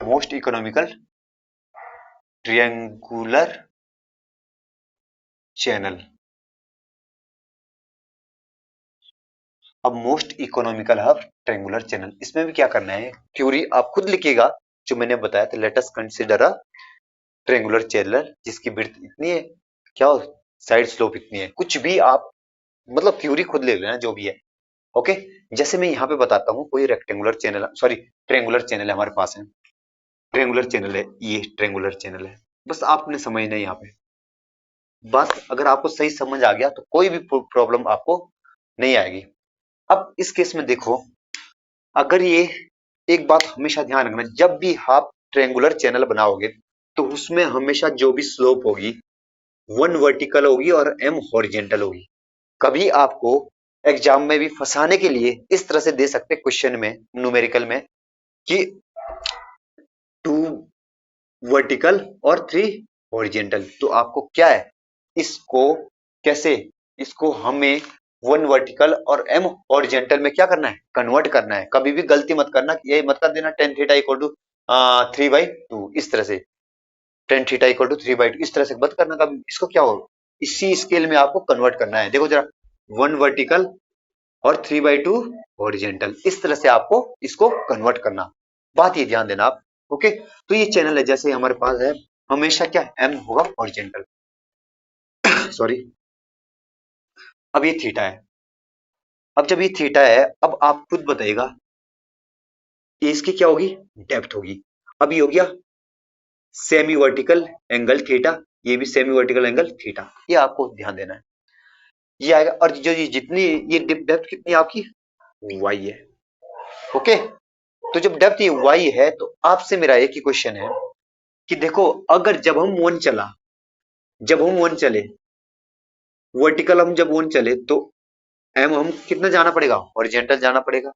most economical triangular channel. अब most economical hub triangular channel, इसमें भी क्या करना है, थ्योरी आप खुद लिखिएगा जो मैंने बताया था। Let us consider a triangular channel जिसकी विड्थ इतनी है, क्या साइड स्लोप इतनी है, कुछ भी आप मतलब थ्योरी खुद ले लेना जो भी है। ओके, जैसे मैं यहाँ पे बताता हूँ, कोई rectangular channel sorry triangular channel है हमारे पास है, ट्रायंगुलर चैनल है, ये ट्रायंगुलर चैनल है। बस आपने समझना है यहाँ पे बात। अगर आपको सही समझ आ गया तो कोई भी प्रॉब्लम आपको नहीं आएगी। अब इस केस में देखो, अगर ये एक बात हमेशा ध्यान रखना, जब भी आप ट्रायंगुलर चैनल बनाओगे तो उसमें हमेशा जो भी स्लोप होगी 1 वर्टिकल होगी और m हॉरिजेंटल होगी। कभी आपको एग्जाम में भी फंसाने के लिए इस तरह से दे सकते क्वेश्चन में न्यूमेरिकल में कि 2 वर्टिकल और 3 हॉरिजेंटल। तो आपको क्या है, इसको कैसे, इसको हमें 1 वर्टिकल और m हॉरिजेंटल में क्या करना है, कन्वर्ट करना है। कभी भी गलती मत करना, ये मत कर देना tan थीटा इक्वल टू 3/2 इस तरह से, tan थीटा इक्वल टू 3/2 इस तरह से मत करना कभी। इसको क्या होगा, इसी स्केल में आपको कन्वर्ट करना है। देखो जरा, 1 वर्टिकल और 3/2 हॉरिजेंटल, इस तरह से आपको इसको कन्वर्ट करना। बात ये ध्यान देना आप। ओके, तो ये चैनल है जैसे हमारे पास है, हमेशा क्या m होगा हॉरिजेंटल सॉरी। अब ये थीटा है, अब जब ये थीटा है, अब आप खुद बताइएगा ये इसकी क्या होगी, डेप्थ होगी। अब ये हो गया सेमी वर्टिकल एंगल थीटा, ये भी सेमी वर्टिकल एंगल थीटा, ये आपको ध्यान देना है। ये आएगा, और जो ये जितनी ये डेप्थ कितनी है आपकी, y है। ओके, तो जब डेप्थ ये y है तो आपसे मेरा एक ही क्वेश्चन है कि देखो, अगर जब हम 1 चला, जब हम 1 चले वर्टिकल, हम जब 1 चले तो एम हम कितना जाना पड़ेगा, हॉरिजेंटल जाना पड़ेगा।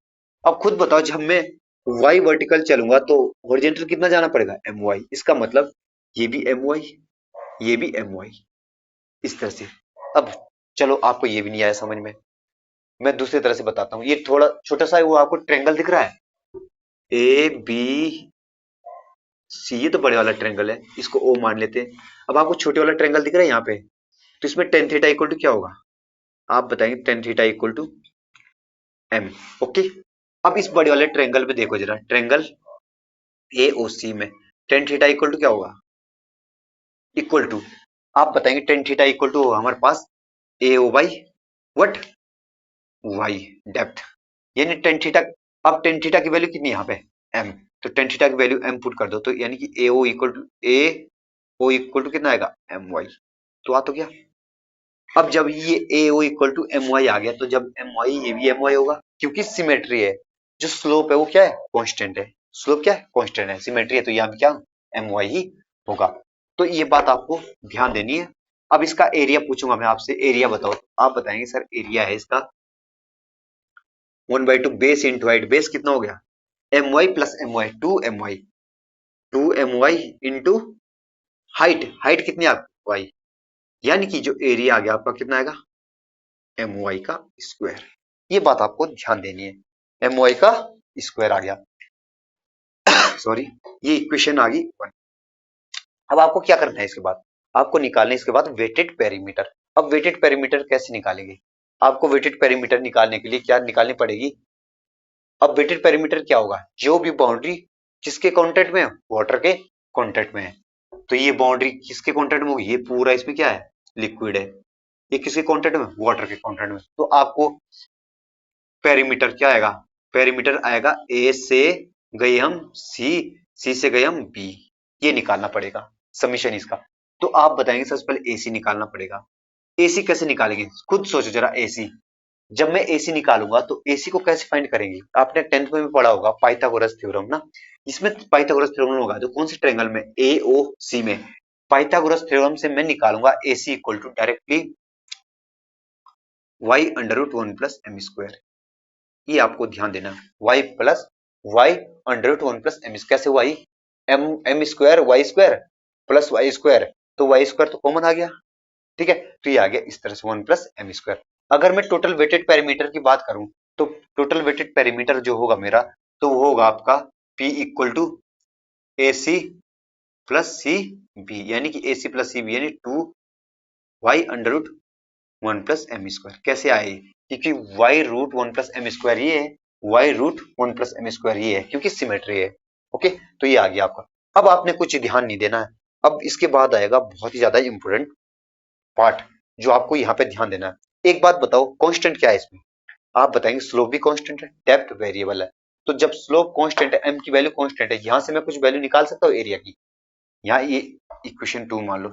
अब खुद बताओ, जब मैं वाई वर्टिकल चलूंगा तो हॉरिजेंटल कितना जाना पड़ेगा, एम वाई। इसका मतलब ये भी एम वाई, ये भी एम वाई, इस तरह से। अब चलो, आपको ये भी नहीं आया समझ में, मैं दूसरी तरह से बताता हूँ। ये थोड़ा छोटा सा है, वो आपको ट्रेंगल दिख रहा है ए बी सी, ये तो बड़े वाला ट्रेंगल है, इसको ओ मान लेते हैं। अब आपको छोटे वाला ट्रेंगल दिख रहा है यहाँ पे, तो इसमें टेन थीटा इक्वल टू क्या होगा, आप बताएंगे tan theta equal to m. Okay, अब इस बड़े वाले ट्रेंगल पे देखो जरा, ट्रेंगल ए ओ सी में टेन थीटा इक्वल टू क्या होगा, इक्वल टू, आप बताएंगे टेन थीटा इक्वल टू हमारे पास ए O by what Y depth, यानी टेन थीटा। अब टेन थीटा की वैल्यू कितनी है यहाँ पे, एम, तो टेन थीटा की वैल्यू एम पुट कर दो, तो यानी कि ए ओ इक्वल टू कितना आएगा, एम वाई। तो आ तो गया। अब जब ये A O equal to M Y आ गया, तो जब एम वाई ये भी एम वाई होगा, क्योंकि सिमेट्री है। जो स्लोप है वो क्या है, कांस्टेंट है। स्लोप क्या है, कांस्टेंट है, सिमेट्री है, तो यहाँ क्या एम वाई ही होगा। तो ये बात आपको ध्यान देनी है। अब इसका एरिया पूछूंगा मैं आपसे, एरिया बताओ। आप बताएंगे सर एरिया है इसका 1/2 बेस इंटू हाइट, बेस कितना हो गया, m y plus m y, 2 m y into height, height कितनी आ वाई, यानी कि जो एरिया आ गया आपका कितना आएगा, एम वाई का स्क्वायर। ये बात आपको ध्यान देनी है, एम वाई का स्क्वायर आ गया सॉरी, ये इक्वेशन आ गई 1। अब आपको क्या करना है, इसके बाद आपको निकालने इसके बाद वेटेड पेरीमीटर। अब वेटेड पेरीमीटर कैसे निकालेंगे, आपको वेटेड पेरीमीटर निकालने के लिए क्या निकालनी पड़ेगी। अब वेटेड पेरीमीटर क्या होगा, जो भी बाउंड्री किसके कांटेक्ट में है, वाटर के कांटेक्ट में है। तो ये बाउंड्री किसके कांटेक्ट में होगी, ये पूरा इसमें क्या है, लिक्विड है। ये किसके कांटेक्ट में, वाटर के कांटेक्ट में। तो आपको पेरीमीटर क्या आएगा, पेरीमीटर आएगा ए से गए हम सी, सी से गए हम बी, ये निकालना पड़ेगा समीशन इसका। तो आप बताएंगे सबसे पहले एसी निकालना पड़ेगा। एसी कैसे निकालेंगे, खुद सोचो जरा। एसी, जब मैं एसी निकालूंगा तो एसी को कैसे फाइंड करेंगे, आपने 10th में भी पढ़ा होगा पाइथागोरस थ्योरम ना। इसमें पाइथागोरस थ्योरम होगा जो कौन से ट्रायंगल में, ए ओ सी में। पाइथागोरस थ्योरम से मैं निकालूंगा AC equal to directly y under root 1 plus m square. ये आपको ध्यान देना, y plus y under root 1 plus m. कैसे y, m square y square plus y square, तो वाई स्क्वायर तो कॉमन आ गया, ठीक है। तो ये आ गया इस तरह से 1 प्लस एम स्क्वायर। अगर मैं टोटल वेटेड पेरीमीटर की बात करूं तो टोटल वेटेड पेरीमीटर जो होगा मेरा, तो वो होगा आपका P equal to A C plus C B, यानी कि A C plus C B यानी 2 y under root 1 plus m square. कैसे आए, क्योंकि y root 1 plus m square ये है, y root 1 plus m square ये है, क्योंकि सिमेट्री है। ओके, तो ये आ गया आपका। अब आपने कुछ ध्यान नहीं देना है। अब इसके बाद आएगा बहुत ही ज्यादा इंपोर्टेंट पार्ट, जो आपको यहाँ पे ध्यान देना है। एक बात बताओ, कांस्टेंट क्या है इसमें, आप बताएंगे स्लोप भी कांस्टेंट है, डेप्थ वेरिएबल है। तो जब स्लोप कांस्टेंट है, एम की वैल्यू कांस्टेंट है, यहाँ से मैं कुछ वैल्यू निकाल सकता हूँ एरिया की। यहाँ ये इक्वेशन 2 मान लो,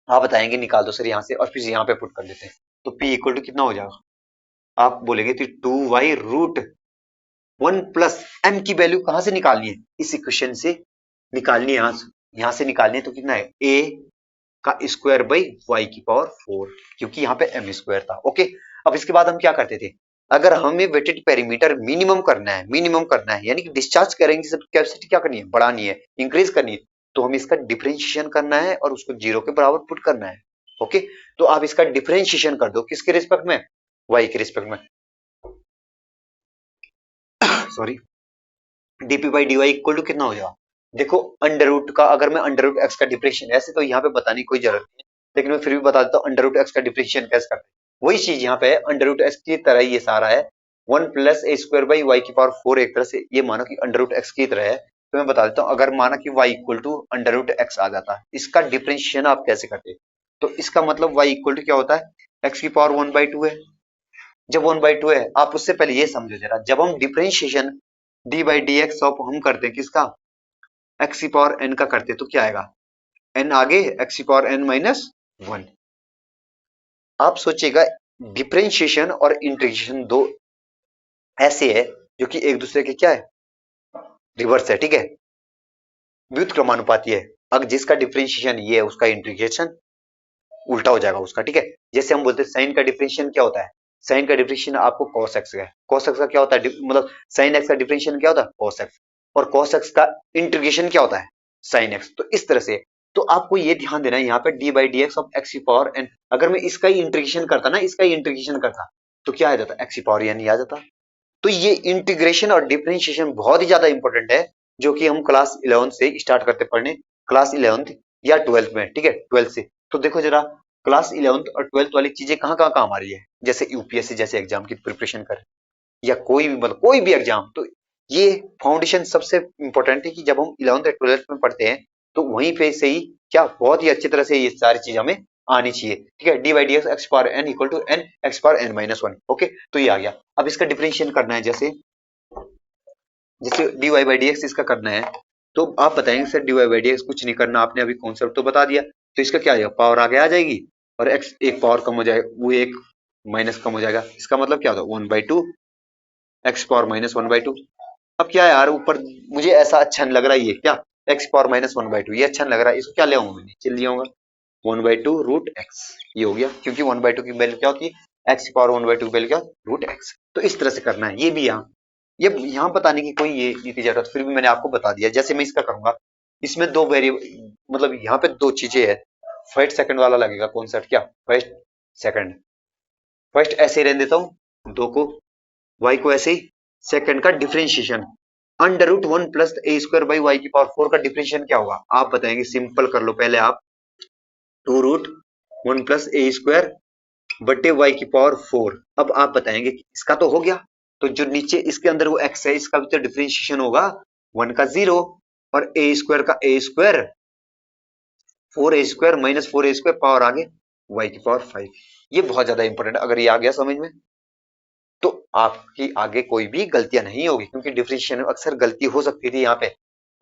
आप बताएंगे निकाल दो सर यहाँ से, और फिर यहाँ पे पुट कर देते हैं। तो P इक्वल टू कितना हो जाएगा, आप बोलेंगे तो 2y रूट 1 प्लस m की वैल्यू कहां से निकालनी है, इस इक्वेशन से निकालनी है, यहाँ से निकालनी है। तो कितना है, a का स्क्वायर बाई y की पावर 4, क्योंकि यहाँ पे m स्क्वायर था। ओके, अब इसके बाद हम क्या करते थे, अगर हमें वेटेड पेरीमीटर मिनिमम करना है, मिनिमम करना है यानी कि डिस्चार्ज करेंगे सब कैपेसिटी क्या करनी है, बढ़ानी है, इंक्रीज करनी है, तो हमें इसका डिफरेंशिएशन करना है और उसको 0 के बराबर पुट करना है। ओके, तो आप इसका डिफरेंशिएशन कर दो, किसके रिस्पेक्ट में, y के रिस्पेक्ट में। Sorry, dp by dy equal to कितना हो जाएगा, देखो अंडर रूट का, अगर मैं अंडर रूट एक्स का डिफरेंशिएशन, ऐसे तो यहाँ पे बताने की कोई जरूरत नहीं है, लेकिन मैं फिर भी बता देता हूँ अंडर रूट एक्स का डिफरेंशिएशन कैसे करते हैं। वही चीज यहाँ पे है, अंडर रूट एक्स की तरह ये सारा है, 1 plus a square by y की पावर 4, एक तरह से ये मानो कि अंडर रूट एक्स की तरह है। तो मैं बता देता हूँ, अगर माना कि y equal to under root X आ जाता है, इसका डिफरेंशिएशन आप कैसे करते हैं, तो इसका मतलब y इक्वल टू क्या होता है, x की पावर 1/2 है। जब 1/2 है, आप उससे पहले ये समझो जरा, जब हम differentiation D by d x of हम करते हैं किसका, एक्स की पावर एन का करते हैं, तो क्या आएगा, एन आगे एक्स की पावर एन माइनस 1। आप सोचिएगा, डिफरेंशिएशन और इंटीग्रेशन दो ऐसे है जो कि एक दूसरे के क्या है, रिवर्स है, ठीक है, व्युत्क्रमानुपाती है। अगर जिसका डिफरेंशिएशन ये है, उसका इंटीग्रेशन उल्टा हो जाएगा उसका, ठीक है। जैसे हम बोलते हैं साइन का डिफरेंशिएशन क्या होता है, साइन का डिफरेंशिएशन आपको cos x है, cos x का क्या होता है, मतलब साइन x का डिफरेंशिएशन क्या होता है, cos x, और cos x का इंटीग्रेशन क्या होता है, sin x। तो इस तरह से, तो आपको ये ध्यान देना है यहाँ पे d by d x of x की पावर n, अगर मैं इसका ही इंटीग्रेशन करता ना, इसका ही इंटीग्रेशन करता, तो क्या आ जाता, एक्स की पावर n ही आ जाता। तो ये इंटीग्रेशन और डिफरेंशिएशन बहुत ही ज्यादा इंपॉर्टेंट है, जो कि हम क्लास 11 से स्टार्ट करते पढ़ने, क्लास 11th या 12th में, ठीक है, 12th से। तो देखो जरा, क्लास 11th और 12th वाली चीजें कहाँ कहाँ काम आ रही है, जैसे यूपीएससी जैसे एग्जाम की प्रिपरेशन कर, या कोई भी मतलब कोई भी एग्जाम, तो ये फाउंडेशन सबसे इंपॉर्टेंट है कि जब हम 11th और 12th में पढ़ते हैं, तो वहीं पे से ही क्या बहुत ही अच्छी तरह से ये सारी चीज हमें आनी चाहिए, ठीक है। D by d x x power n equal to n x power n minus 1। Okay, तो ये आ गया। अब इसका डिफरेंशिएशन करना है, जैसे जैसे d y by d x इसका करना है, तो आप बताएंगे sir d y by d x कुछ नहीं करना, आपने अभी कॉन्सेप्ट तो बता दिया, तो इसका क्या आएगा, पावर आगे आ जाएगी और एक्स एक पावर कम हो जाएगा, वो एक माइनस कम हो जाएगा, इसका मतलब क्या होगा 1/2 एक्स पावर माइनस 1/2। अब क्या है यार, ऊपर मुझे ऐसा अच्छा नहीं लग रहा है, ये क्या एक्स पावर माइनस 1/2, ये अच्छा नहीं लग रहा है, इसको क्या ले आऊंगा मैं, नीचे ले आऊंगा 1/2 रूट एक्स, ये हो गया, क्योंकि 1/2 की वैल्यू क्या होती है, एक्स की पावर 1/2 की वैल्यू क्या, रूट एक्स। तो इस तरह से करना है, ये भी यहाँ, ये यहाँ बताने की कोई ये नहीं थी जरूरत, फिर भी मैंने आपको बता दिया। जैसे मैं इसका करूंगा, इसमें दो वेरिएबल, मतलब यहाँ पे दो चीजें है, फर्स्ट सेकंड वाला लगेगा कॉन्सेप्ट, क्या फर्स्ट सेकंड, फर्स्ट ऐसे ही रहने देता हूँ दो को, y को ऐसे ही, सेकंड का differentiation, under root 1 plus a square by y की पावर 4 का डिफरेंशिएशन क्या होगा? आप बताएंगे, सिंपल कर लो पहले आप, 2 रूट 1 प्लस ए स्क्वायर बटे वाई की पावर 4। अब आप बताएंगे कि इसका तो हो गया, तो जो नीचे इसके अंदर वो एक्स है इसका भी तो डिफरेंशिएशन होगा, 1 का 0 और ए स्क्वायर का ए स्क्वायर, 4 ए स्क्वायर माइनस 4 ए स्क्वायर पावर आगे वाई की पावर 5। ये बहुत ज्यादा इंपॉर्टेंट, अगर ये आ गया समझ में तो आपकी आगे कोई भी गलतियां नहीं होगी, क्योंकि डिफरेंशिएशन में अक्सर गलती हो सकती थी यहाँ पे,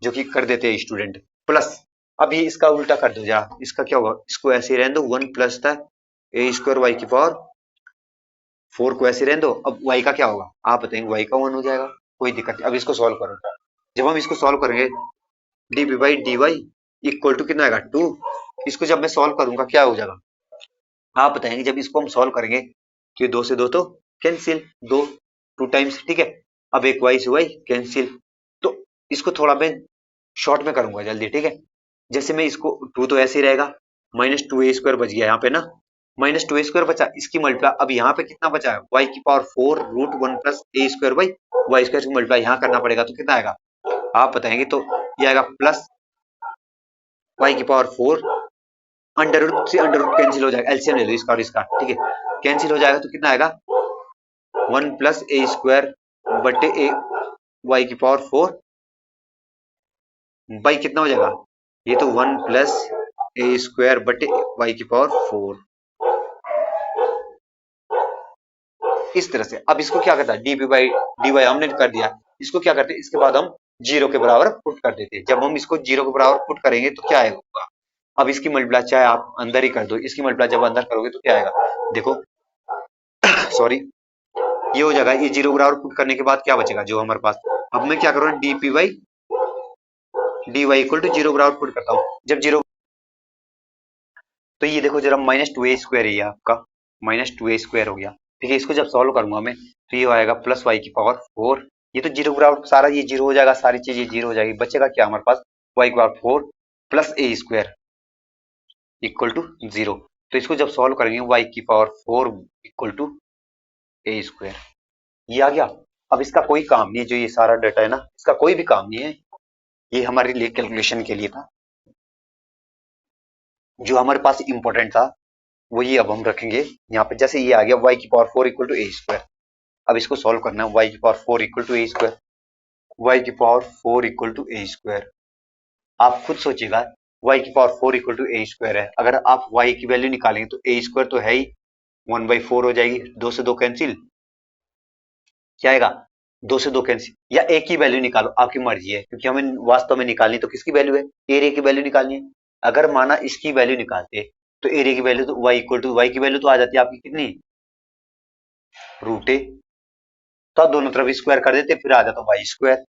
जो कि कर देते हैं स्टूडेंट। प्लस अब ये इसका उल्टा कर दो, जा इसका क्या होगा, इसको ऐसे रहने दो, 1 प्लस था ए स्क्वायर वाई की पावर 4 को ऐसे रहने दो। अब वाई का क्या होगा, आप बताएंगे, वाई का 1 हो जाएगा, कोई दिक्कत नहीं। अब इसको सॉल्व करो, जब हम इसको सॉल्व करेंगे d p by D Y equal to कितना आएगा 2। इसको जब मैं सॉल्व करूंगा क्या हो जाएगा, आप बताएंगे, जब इसको हम सॉल्व करेंगे तो ये 2 से 2 तो कैंसिल, 2 2 टाइम्स, ठीक है। अब एक वाई से वाई कैंसिल, तो इसको थोड़ा मैं शॉर्ट में करूंगा जल्दी, ठीक है। जैसे मैं इसको 2 तो ऐसे ही रहेगा, माइनस 2 ए स्क्वायर बच गया यहाँ पे ना, माइनस 2 ए स्क्वायर बचा, इसकी मल्टीप्लाई अब यहाँ पे कितना बचा है, वाई की power 4 root 1 plus a square by Y square की मल्टीप्लाई यहाँ करना पड़ेगा, तो कितना आएगा आप बताएंगे, तो ये आएगा प्लस वाई की पावर 4, अंडर रूट से अंडर रूट कैंसिल हो जाएगा, एलसीएम ले लो इसका और इसका, ठीक है, कैंसिल हो जाएगा, तो कितना आएगा 1 प्लस ए स्क्वायर बटे ए वाई की पावर 4 बाई कितना हो जाएगा, ये तो 1 प्लस ए स्क्वायर बटे वाई की पावर 4। इस तरह से अब इसको क्या करता है, d p by D y हमने कर दिया, इसको क्या करते हैं, इसके बाद हम जीरो के बराबर पुट कर देते हैं। जब हम इसको जीरो के बराबर पुट करेंगे तो क्या आएगा, अब इसकी मल्टीप्लाई चाहे आप अंदर ही कर दो, इसकी मल्टीप्लाई जब अंदर करोगे तो क्या आएगा, देखो सॉरी, ये हो जाएगा, ये जीरो बराबर पुट करने के बाद क्या बचेगा जो हमारे पास, अब मैं क्या करूँ, d p by D Y equal to zero बराबर पुट करता हूँ, जब जीरो, तो ये देखो जरा माइनस 2 ए स्क्वायर है आपका, माइनस 2 ए स्क्वायर हो गया, ठीक है। इसको जब सॉल्व करूंगा मैं तो ये आएगा प्लस वाई की पावर 4, ये तो जीरो बराबर सारा ये जीरो हो जाएगा, सारी चीजें जीरो हो जाएगी, बचेगा क्या हमारे पास, वाई की power 4 plus a square equal to 0। तो इसको जब सॉल्व करेंगे वाई की power 4 equal to a square, ये आ गया। अब इसका कोई काम नहीं है, जो ये सारा डाटा है ना, इसका कोई भी काम नहीं है, ये हमारे लिए कैलकुलेशन के लिए था, जो हमारे पास इंपॉर्टेंट था वो ये अब हम रखेंगे यहाँ पे। जैसे ये आ गया y की power 4 equal to a square, अब इसको सॉल्व करना है, y की power 4 equal to a square, y की power 4 equal to a square. आप खुद सोचिएगा, y की power 4 equal to a square है, अगर आप y की वैल्यू निकालेंगे तो ए स्क्वायर तो है ही, 1/4 हो जाएगी, 2 से 2 कैंसिल, क्या आएगा 2 से 2 कैंसिल, या एक ही वैल्यू निकालो, आपकी मर्जी है, क्योंकि हमें वास्तव में निकालनी तो किसकी वैल्यू है, एरिया की वैल्यू निकालनी है। अगर माना इसकी वैल्यू निकालते तो एरिया की वैल्यू तो y इक्वल टू, y की वैल्यू तो आ जाती है आपकी कितनी, रूट ए, तो आप दोनों तरफ स्क्वायर कर देते, फिर आ जाता वाई स्क्वायर,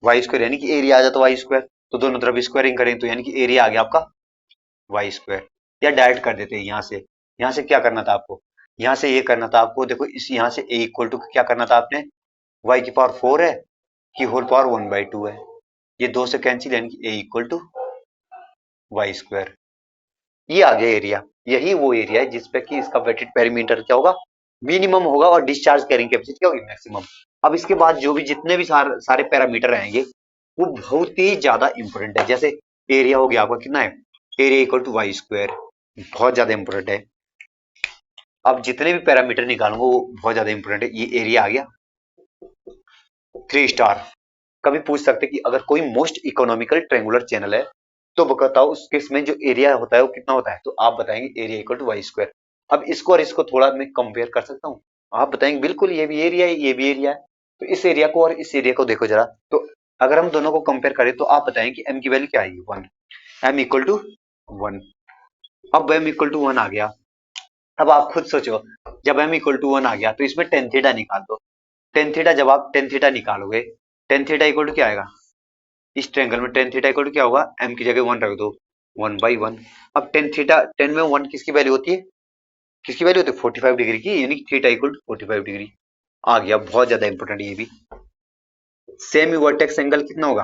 वाई स्क्वायर यानी कि एरिया आ जाता वाई स्क्वायर, तो दोनों तरफ स्क्वायरिंग करें तो यानी कि एरिया आ गया आपका वाई स्क्वायर। या डायरेक्ट कर देते हैं यहाँ से क्या करना था आपको, यहाँ से ये करना था आपको, देखो इस यहाँ से ए इक्वल टू क्या करना था आपने, वाई की पावर 4 है कि होल पावर 1/2 है, ये 2 से कैंसिल, यानी कि ए इक्वल टू वाई स्क्वायर, ये आ गया एरिया। यही वो एरिया है जिसपे कि इसका वेटेड पेरीमीटर क्या होगा, मिनिमम होगा, और डिस्चार्ज कैरिंग कैपेसिटी क्या होगी, मैक्सिमम। अब इसके बाद जो भी जितने भी सारे पैरामीटर आएंगे वो बहुत ही ज्यादा इंपॉर्टेंट है। जैसे एरिया हो गया आपका कितना है, area equal to y square, बहुत ज्यादा इंपॉर्टेंट है। अब जितने भी पैरामीटर निकालूंगा वो बहुत ज्यादा इंपॉर्टेंट है। ये एरिया आ गया 3 स्टार। कभी पूछ सकते कि अगर कोई मोस्ट इकोनॉमिकल ट्रायंगुलर चैनल है तो बताओ उस केस में जो एरिया होता है वो कितना होता है, तो आप बताएंगे area equal to y square. अब इसको और इसको थोड़ा मैं कंपेयर कर सकता हूँ, आप बताएंगे बिल्कुल ये भी एरिया है, ये भी एरिया है, तो इस एरिया को और इस एरिया को देखो जरा, तो अगर हम दोनों को कंपेयर करें तो आप बताएंगे कि एम की वैल्यू क्या आएगी, 1, एम इक्वल टू 1। अब एम इक्वल टू 1 आ गया, अब आप खुद सोचो, जब एम इक्वल टू 1 आ गया तो इसमें टेन थीटा निकाल दो, टेन थीटा, जब आप टेन थीटा निकालोगे, टेन थीटा इक्वल टू क्या आएगा, इस ट्रायंगल में टेन थीटा इक्वल टू क्या होगा, एम की जगह 1 रख दो, 1/1। अब टेन थीटा, टेन में 1 किसकी वैल्यू होती है, किसकी वैल्यू होती है 45 डिग्री की, यानी थीटा इक्वल टू 45 डिग्री आ गया, बहुत ज्यादा इंपॉर्टेंट ये भी। सेमी वर्टेक्स एंगल कितना होगा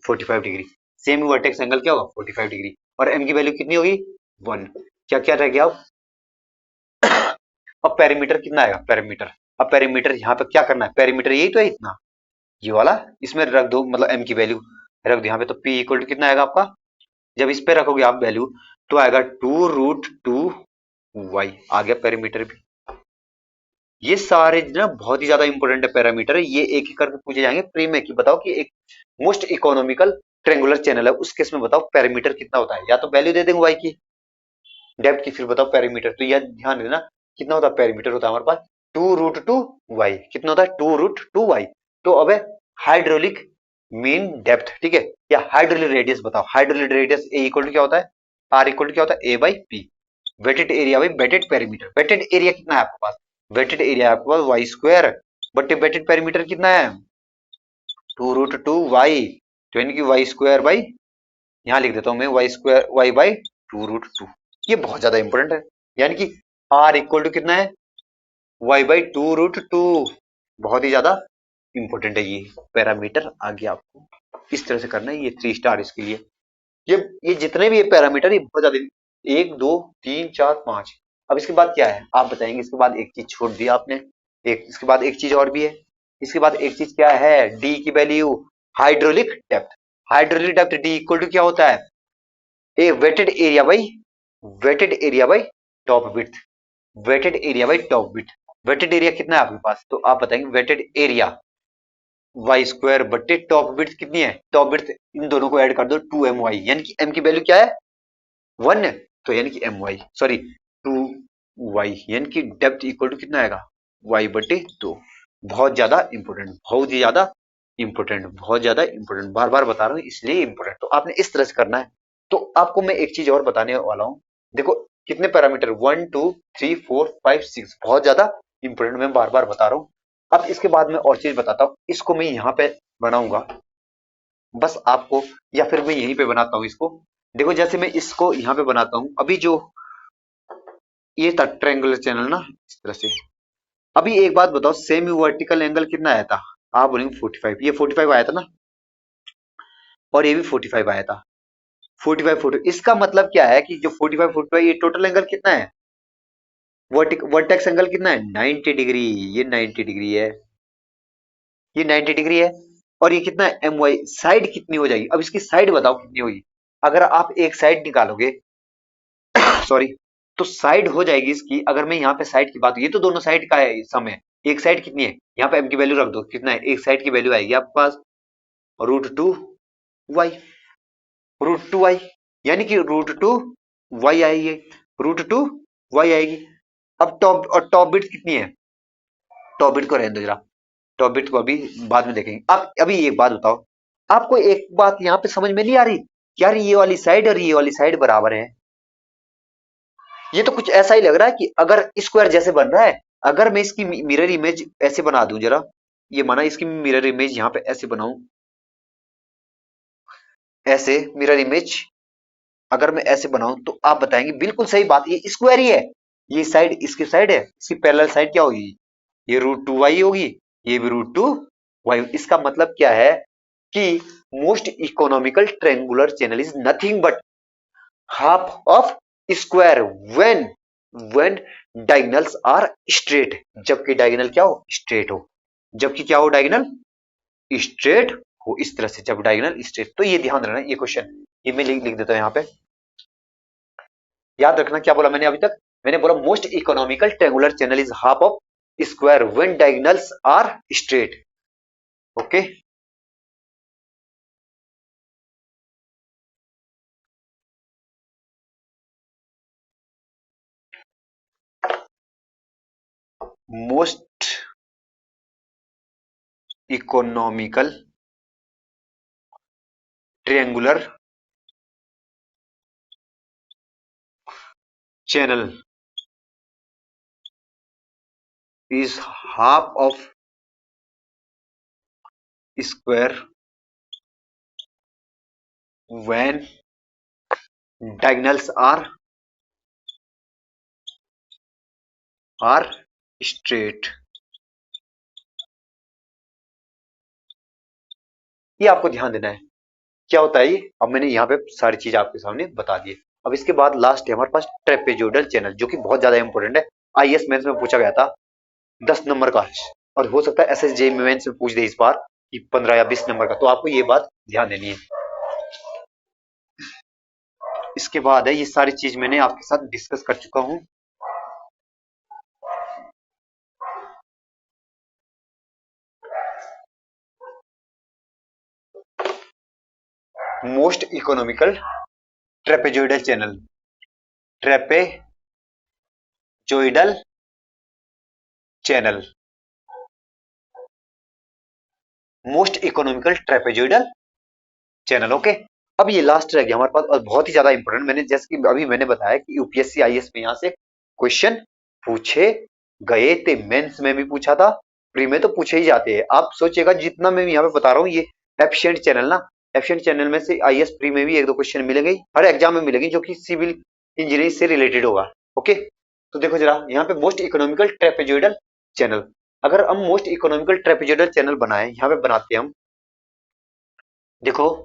45 डिग्री, सेमी वर्टेक्स एंगल क्या होगा 45 डिग्री, और एम की वैल्यू कितनी होगी 1। क्या क्या रह गया अब पेरीमीटर कितना आएगा, पेरीमीटर, अब पेरीमीटर यहाँ पे क्या करना है, पेरीमीटर यही तो है इतना, ये वाला इसमें रख दो, मतलब m की वैल्यू रख दो यहाँ पे, तो p इक्वल टू कितना आएगा आपका, जब इस पे रखोगे आप वैल्यू तो आएगा 2√2y। आ गया पैरामीटर भी। ये सारे ना बहुत ही ज्यादा इंपॉर्टेंट पैरामीटर है, ये एक एक करके पूछे जाएंगे प्री में कि बताओ कि एक मोस्ट इकोनॉमिकल ट्रेंगुलर चैनल है, उस केस में बताओ पैरामीटर कितना होता है, या तो वैल्यू दे देंगे y की डेप्थ की, फिर बताओ पैरामीटर। तो यह ध्यान देना कितना होता है पैरामीटर, होता है हमारे पास 2√2y। कितना होता है 2√2y। तो अब हाइड्रोलिक मीन डेप्थ, ठीक है, या हाइड्रोलिक रेडियस बताओ। Hydraulic radius A equal to क्या होता है, आर इक्वल टू क्या होता है, A by P. Wetted area by wetted parameter. Wetted area कितना है आपके पास, वेटेड एरिया आपके पास Y square, but wetted parameter कितना है 2√2y। तो यानी कि वाई स्क्वायर बाई, यहाँ लिख देता हूं मैं वाई स्क्वायर वाई बाई 2√2। ये बहुत ज्यादा इंपॉर्टेंट है, यानी कि आर इक्वल टू कितना है वाई बाई 2√2। बहुत ही ज्यादा इंपॉर्टेंट है ये पैरामीटर। आगे आपको इस तरह से करना है, ये 3 स्टार इसके लिए। ये जितने भी ये पैरामीटर ये बहुत ज्यादा, 1 2 3 4 5। अब इसके बाद क्या है आप बताएंगे, इसके बाद एक चीज छोड़ दी आपने, एक इसके बाद एक चीज और भी है। इसके बाद एक चीज क्या है, डी की value, hydraulic depth. Hydraulic depth D equal to क्या होता है, A wetted area by, wetted area by top width. Wetted area by top width. Wetted area कितना है आपके पास, तो आप बताएंगे वेटेड एरिया वाई स्क्वायर बट्टे टॉप विड्थ कितनी है, टॉप विड्थ इन दोनों को ऐड कर दो 2my, यानी कि m की वैल्यू क्या है 1 है, तो यानी कि my सॉरी 2y, यानी कि डेप्थ इक्वल टू कितना आएगा y बटे 2। बहुत ज्यादा इंपॉर्टेंट, बहुत ही ज्यादा इंपॉर्टेंट, बहुत ज्यादा इंपॉर्टेंट, बार बार बता रहा हूँ इसलिए इंपॉर्टेंट। तो आपने इस तरह से करना है। तो आपको मैं एक चीज और बताने वाला हूँ, देखो कितने पैरामीटर 1 2 3 4 5 6, बहुत ज्यादा इंपॉर्टेंट, मैं बार बार बता रहा हूँ। अब इसके बाद मैं और चीज बताता हूँ, इसको मैं यहाँ पे बनाऊंगा बस आपको, या फिर मैं यहीं पे बनाता हूँ इसको। देखो जैसे मैं इसको यहाँ पे बनाता हूँ, अभी जो ये था ट्रायंगुलर चैनल ना इस तरह से। अभी एक बात बताओ, सेमी वर्टिकल एंगल कितना आया था, आप बोलेंगे 45, ये 45 आया था ना, और ये भी 45 आया था। 45 45, इसका मतलब क्या है कि जो 45 45 ये टोटल एंगल कितना है, वर्टेक्स एंगल कितना है 90 डिग्री। ये 90 डिग्री है, ये 90 डिग्री है। और ये कितना है एम वाई, साइड कितनी हो जाएगी, अब इसकी साइड बताओ कितनी होगी। अगर आप एक साइड निकालोगे सॉरी, तो साइड हो जाएगी इसकी, अगर मैं यहाँ पे साइड की बात, ये तो दोनों साइड का है सम है, एक साइड कितनी है, यहाँ पे m की वैल्यू रख दो कितना है, एक साइड की वैल्यू आएगी आपके पास √2y। √2y यानी कि √2y आएगी, √2y आएगी। अब टॉप, और टॉप बिट कितनी है, टॉप बिट को रहने दो जरा, टॉप बिट को अभी बाद में देखेंगे। आप अभी एक बात बताओ, आपको एक बात यहाँ पे समझ में नहीं आ रही, यार ये वाली साइड और ये वाली साइड बराबर है। ये तो कुछ ऐसा ही लग रहा है कि अगर स्क्वायर जैसे बन रहा है, अगर मैं इसकी मिरर इमेज ऐसे बना दूं जरा, ये माना इसकी मिरर इमेज यहाँ पे ऐसे बनाऊं, ऐसे मिरर इमेज अगर मैं ऐसे बनाऊं, तो आप बताएंगे बिल्कुल सही बात, ये स्क्वायर ही है। ये साइड इसकी साइड है, इसकी पैरेलल साइड क्या होगी, ये √2y होगी, ये भी √2y। इसका मतलब क्या है कि most economical triangular channel is nothing but half of square when diagonals are straight, जबकि डायगोनल क्या हो स्ट्रेट हो, जबकि क्या हो डायगोनल स्ट्रेट हो, इस तरह से जब डायगोनल स्ट्रेट। तो ये ध्यान रखना, ये क्वेश्चन ये मैं लिख देता हूं यहाँ पे, याद रखना क्या बोला मैंने अभी तक, मैंने बोला most economical triangular channel is half of square when diagonals are straight. Okay, most economical triangular channel is half of square when diagonals are straight। ये आपको ध्यान देना है क्या होता है ये, अब मैंने यहाँ पे सारी चीज आपके सामने बता दी है। अब इसके बाद लास्ट है हमारे पास ट्रेपेजोइडल चैनल, जो कि बहुत ज्यादा इंपॉर्टेंट है, आईएएस मेंस में पूछा गया था 10 नंबर का, और हो सकता है एसएसजे मेंस में पूछ दे इस बार। कि 15 या 20 नंबर का, तो आपको ये बात ध्यान देनी है। इसके बाद है, ये सारी चीज मैंने आपके साथ डिस्कस कर चुका हूं। Most economical trapezoidal channel, trapezoidal channel, most economical trapezoidal channel. Okay, अब ये लास्ट रह गया हमारे पास और बहुत ही ज्यादा इंपॉर्टेंट। मैंने जैसे कि अभी मैंने बताया कि यूपीएससी आईएएस में यहाँ से क्वेश्चन पूछे गए थे, मेंस में भी पूछा था, प्री में तो पूछे ही जाते हैं। आप सोचिएगा जितना मैं यहाँ पे बता रहा हूँ, ये एफिशिएंट चैनल ना, एफिशिएंट चैनल में से आईएएस प्री में भी एक दो क्वेश्चन मिलेंगे, हर एग्जाम में मिलेंगे, जो कि सिविल इंजीनियरिंग से रिलेटेड होगा। ओके, तो देखो जरा यहाँ पे मोस्ट इकोनॉमिकल ट्रेपेजोइडल चैनल, अगर हम मोस्ट इकोनॉमिकल ट्रेपेजोइडल चैनल बनाए, यहाँ पे बनाते हैं हम, देखो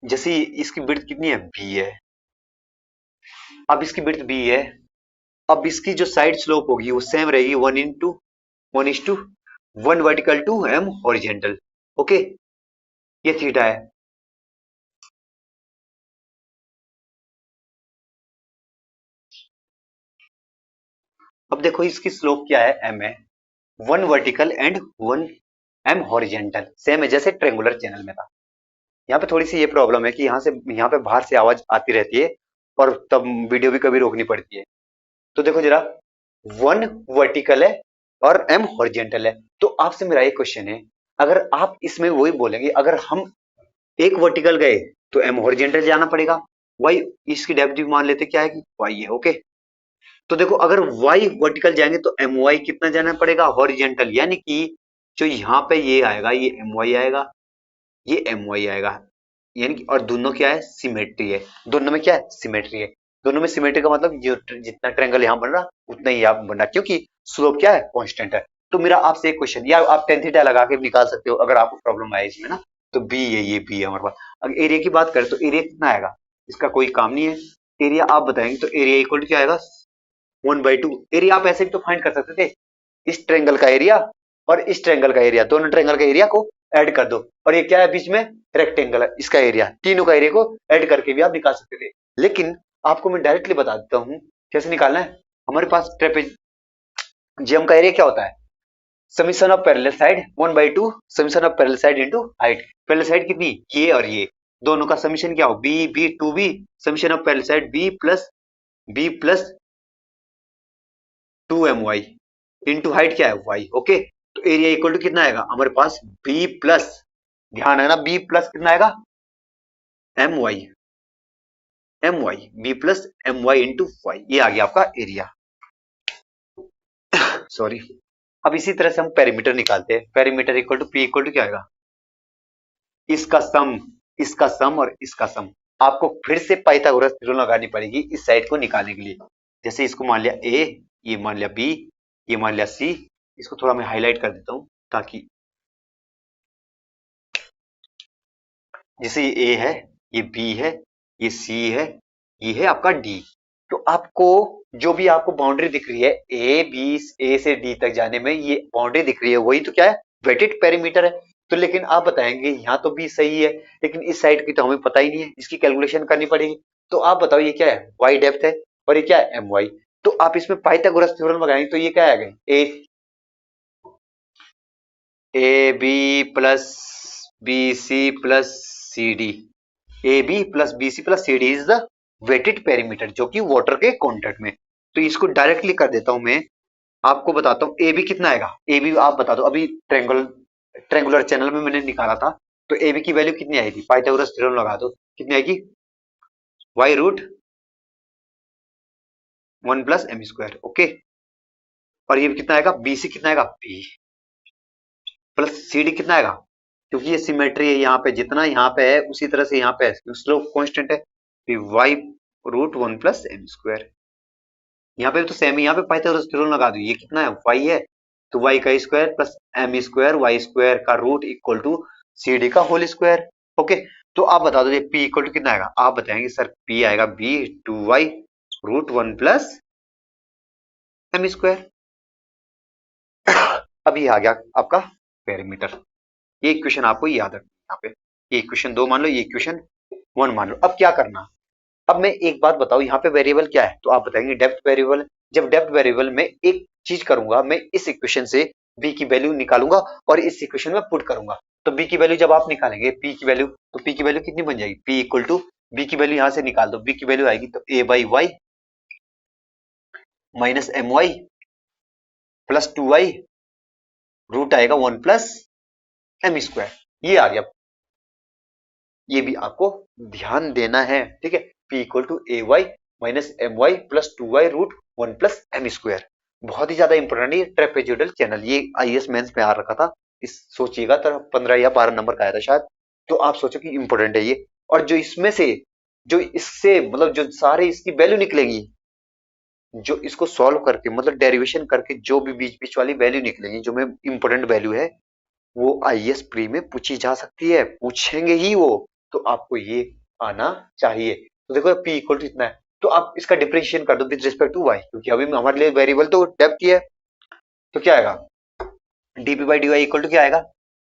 जैसे इसकी विड्थ कितनी है, बी है। अब इसकी विड्थ बी है, अब इसकी जो साइड स्लोप होगी वो सेम रहेगी, 1:1 vertical to m horizontal. Okay, ये थीटा है। अब देखो इसकी स्लोप क्या है, एम है, 1 vertical and 1 m horizontal, same है जैसे ट्रेंगुलर चैनल में था। यहाँ पे थोड़ी सी ये प्रॉब्लम है कि यहाँ पे बाहर से आवाज आती रहती है और तब वीडियो भी कभी रोकनी पड़ती है। तो देखो जरा, 1 वर्टिकल है और एम हॉरिजेंटल है, तो आपसे मेरा एक क्वेश्चन है, अगर आप इसमें वही बोलेंगे, अगर हम एक वर्टिकल गए तो एम हॉरिजेंटल जाना पड़ेगा, वाई इसकी डेप्थ भी मान लेते क्या है कि वाई है। ओके, तो देखो अगर वाई वर्टिकल जाएंगे तो एम वाई कितना जाना पड़ेगा, हॉरिजेंटल, यानी कि जो यहाँ पे ये आएगा ये एम वाई आएगा, ये एम वाई आएगा, यानी कि और दोनों क्या है, सिमेट्री है। दोनों में क्या है, सिमेट्री है। दोनों में सिमेट्री का मतलब जो जितना ट्रायंगल यहाँ बन रहा उतना ही यहाँ बन रहा, क्योंकि स्लोप क्या है, कांस्टेंट है। तो मेरा आपसे एक क्वेश्चन, या आप टेन थीटा लगा के भी निकाल सकते हो अगर आपको प्रॉब्लम आए इसमें ना, तो बी है, ये बी है हमारे पास। अगर एरिया की बात करें तो एरिया कितना आएगा, इसका कोई काम नहीं है, एरिया आप बताएंगे, तो एरिया इक्वल टू क्या आएगा, 1/2। एरिया आप ऐसे भी तो फाइंड कर सकते थे, इस ट्रायंगल का एरिया और इस ट्रायंगल का एरिया, दोनों ट्रायंगल का एरिया को ऐड कर दो, और ये क्या है बीच में, रेक्टेंगल है, इसका एरिया, तीनों का एरिया को ऐड करके भी आप निकाल सकते थे। लेकिन आपको मैं डायरेक्टली बता देता हूँ कैसे निकालना है। हमारे पास ट्रेपेजियम का एरिया क्या होता है, summation of parallel side 1/2 summation of parallel side into height. Parallel side कितनी, ये और ये दोनों का समीशन क्या हो, b b two b, summation of parallel side b plus 2my into height क्या है, y। ओके, तो एरिया इक्वल टू कितना आएगा हमारे पास, b प्लस, ध्यान है ना, b प्लस कितना आएगा, my b plus my into y, ये आ गया आपका एरिया। सॉरी, अब इसी तरह से हम पेरीमीटर निकालते हैं। Perimeter equal to p equal to क्या आएगा, इसका सम, इसका सम और इसका सम। आपको फिर से पाइथागोरस थ्योरम लगानी पड़ेगी इस साइड को निकालने के लिए। जैसे इसको मान लिया ए, ये मान लिया बी, ये मान लिया सी, इसको थोड़ा मैं हाईलाइट कर देता हूं ताकि, जैसे ये ए है, ये बी है, ये सी है, ये है आपका डी। तो आपको जो भी आपको बाउंड्री दिख रही है ए बी, ए से डी तक जाने में ये बाउंड्री दिख रही है, वही तो क्या है, वेटेड पेरीमीटर है। तो लेकिन आप बताएंगे यहाँ तो बी सही है, लेकिन इस साइड की तो हमें पता ही नहीं है, इसकी कैलकुलेशन करनी पड़ेगी। तो आप बताओ ये क्या है, वाई डेप्थ है और ये क्या है, एम वाई। तो आप इसमें पाइथागोरस थ्योरम लगाएंगे तो ये क्या आ गए, A B plus B C plus C D, A B plus B C plus C D is the wetted perimeter, जो कि वाटर के कॉन्टेक्ट में। तो इसको डायरेक्टली कर देता हूं मैं, आपको बताता हूं ए बी कितना आएगा, ए बी आप बता दो, अभी ट्रेंगुलर चैनल में मैंने निकाला था, तो ए बी की वैल्यू कितनी आएगी, पाइथागोरस थ्योरम लगा दो, कितनी आएगी, y root 1 plus m square. Okay, और ये कितना आएगा, बी सी कितना आएगा, बी प्लस सी डी कितना आएगा, क्योंकि ये सिमेट्री है, यहाँ पे जितना यहाँ पे है उसी तरह से यहाँ पे है, स्लोप कांस्टेंट है, y root 1 plus m square. यहाँ पे तो सेम ही, यहाँ पे पाइथागोरस थ्योरम लगा दो, ये कितना है, वाई है, तो वाई का square plus m square, y square का root equal to C d का होल स्क्वायर। ओके, तो आप बता दो ये p इक्वल टू कितना आएगा। आप बताएंगे सर p आएगा b 2y root 1 plus m square. अभी आ गया आपका पेरीमीटर। ये इक्वेशन आपको याद रखना है यहाँ पे। ये इक्वेशन 2 मान लो, ये इक्वेशन 1 मान लो। अब क्या करना, अब मैं एक बात बताऊं, यहाँ पे वेरिएबल क्या है, तो आप बताएंगे डेप्थ वेरिएबल। जब डेप्थ वेरिएबल में एक चीज करूंगा, मैं इस इक्वेशन से b की वैल्यू निकालूंगा और इस इक्वेशन में पुट करूंगा। तो b की वैल्यू जब आप निकालेंगे p की वैल्यू, तो p की वैल्यू कितनी बन जाएगी, p इक्वल टू b की वैल्यू यहां से निकाल दो, b की वैल्यू आएगी तो a by y minus m y plus 2y root आएगा 1 प्लस एम स्क्वायर। ये आ गया, ये भी आपको ध्यान देना है, ठीक है। p equal to a y minus m y plus 2y root 1 plus m square. बहुत ही ज्यादा इंपॉर्टेंट है ट्रेपेजोइडल चैनल, ये आईएएस मेंस में आ रखा था। इस सोचिएगा तो 15 या 12 नंबर का आया था शायद, तो आप सोचो कि इंपॉर्टेंट है ये। और जो इसमें से, जो इससे मतलब जो सारे इसकी वैल्यू निकलेगी, जो इसको सॉल्व करके मतलब डेरिवेशन करके जो भी बीच बीच वाली वैल्यू निकलेगी, जो में इंपॉर्टेंट वैल्यू है, वो आईएएस प्री में पूछी जा सकती है, पूछेंगे ही वो। तो आपको ये आना चाहिए। तो देखो p इक्वल टू इतना है, तो आप इसका डिफरेंशिएशन कर दो विद रिस्पेक्ट टू y, क्योंकि अभी हमारे लिए वेरिएबल तो डेप्थ ही है। तो क्या आएगा, dp by D Y equal to क्या आएगा,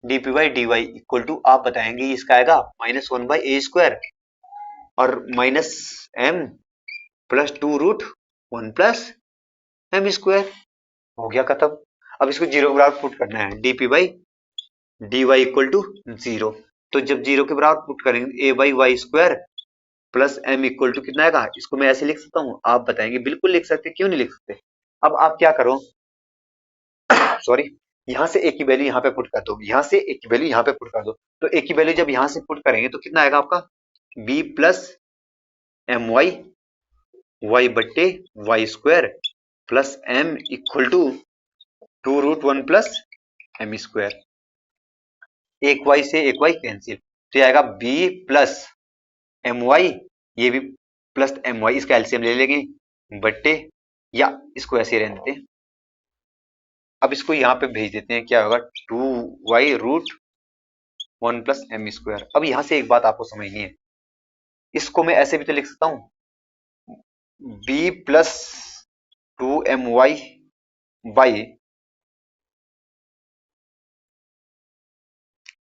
dp by D Y equal to आप बताएंगे इसका आएगा माइनस 1 बाई ए स्क्वायर और minus m plus 2 root 1 plus m square. हो गया खत्म। अब इसको जीरो के बराबर पुट करना है, dp by D Y equal to 0। तो जब जीरो के बराबर पुट करेंगे a by Y square plus m equal to कितना आएगा, इसको मैं ऐसे लिख सकता हूँ, आप बताएंगे बिल्कुल लिख सकते, क्यों नहीं लिख सकते। अब आप क्या करो, सॉरी, यहाँ से a की वैल्यू यहाँ पे पुट कर दो, यहाँ से a की वैल्यू यहाँ पे पुट कर दो। तो a की वैल्यू जब यहाँ से पुट करेंगे तो कितना आएगा आपका, b plus m y y बट्टे y square plus m equal to 2 root 1 plus m square. एक y से एक y कैंसिल, तो ये आएगा b प्लस एम वाई, ये भी प्लस एम वाई, इसका एलसीएम ले लेंगे बट्टे, या इसको ऐसे रहने देते हैं। अब इसको यहाँ पे भेज देते हैं, क्या होगा 2y root 1 plus m square. अब यहाँ से एक बात आपको समझनी है, इसको मैं ऐसे भी तो लिख सकता हूँ, b plus 2 my by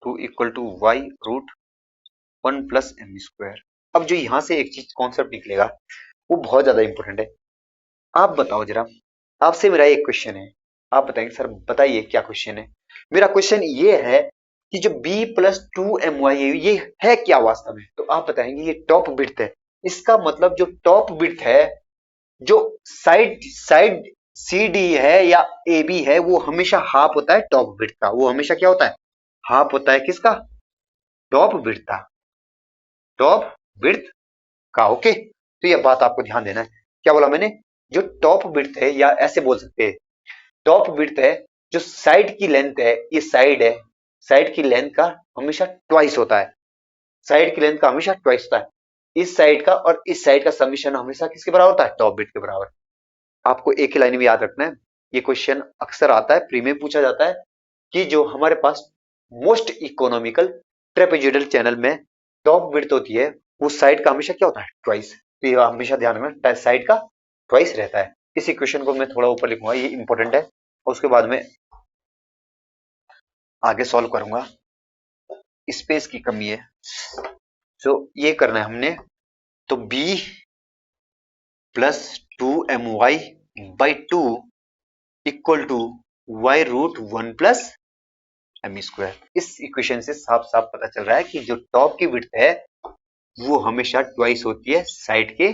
2 equal to y root 1 plus m square. अब जो यहाँ से एक चीज कॉन्सेप्ट निकलेगा वो बहुत ज्यादा इंपॉर्टेंट है। आप बताओ जरा, आपसे मेरा एक क्वेश्चन है, आप बताएंगे सर बताइए क्या क्वेश्चन है। मेरा क्वेश्चन ये है कि जो b प्लस 2my है ये है क्या वास्तव में, तो आप बताएंगे ये टॉप विड्थ है। इसका मतलब जो टॉप विड्थ है, जो साइड साइड सी डी है या ए बी है, वो हमेशा हाफ होता है टॉप विड्थ का। वो हमेशा क्या होता है, हाफ होता है किसका, टॉप विड्थ का, टॉप विड्थ का। ओके, तो ये बात आपको ध्यान देना है। क्या बोला मैंने, जो टॉप विड्थ है, या ऐसे बोल सकते हैं टॉप विड्थ है, जो साइड की लेंथ है, ये साइड है, साइड की लेंथ का हमेशा ट्वाइस होता है, साइड की लेंथ का हमेशा ट्वाइस होता है। इस साइड का और इस साइड का समीशन हमेशा किसके बराबर होता है, टॉप विड्थ के बराबर। आपको एक ही लाइन में याद रखना है, ये क्वेश्चन अक्सर आता है, प्री में पूछा जाता है कि जो हमारे पास मोस्ट इकोनॉमिकल ट्रेपेजोइडल चैनल में टॉप विड्थ होती है, वो साइड का हमेशा क्या होता है, ट्वाइस। तो ये हमेशा ध्यान रखना, साइड का ट्वाइस रहता है। इस इक्वेशन को मैं थोड़ा ऊपर लिखूंगा, ये इंपॉर्टेंट है, और उसके बाद में आगे सॉल्व करूंगा। स्पेस की कमी है, तो ये करना है हमने। तो b plus 2my by 2 equal to y root 1 plus m square. इस इक्वेशन से साफ साफ पता चल रहा है कि जो टॉप की विड्थ है वो हमेशा ट्वाइस होती है साइड के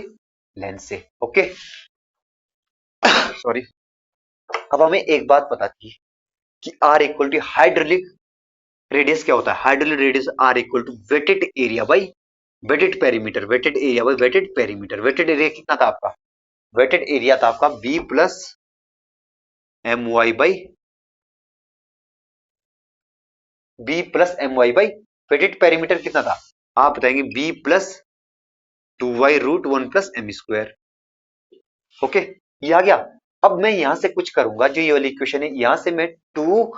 लेंथ से। Okay, sorry. अब हमें एक बात पता थी कि r equal to hydraulic radius क्या होता है, hydraulic radius r equal to wetted area by wetted perimeter, wetted area by wetted perimeter. Wetted area कितना था आपका, वेटेड एरिया था आपका b plus m y by b plus m y by wetted perimeter कितना था, आप बताएंगे b plus 2y root 1 plus m square. Okay, ये आ गया। अब मैं यहां से कुछ करूंगा, जो ये वाली इक्वेशन है, यहां से मैं 2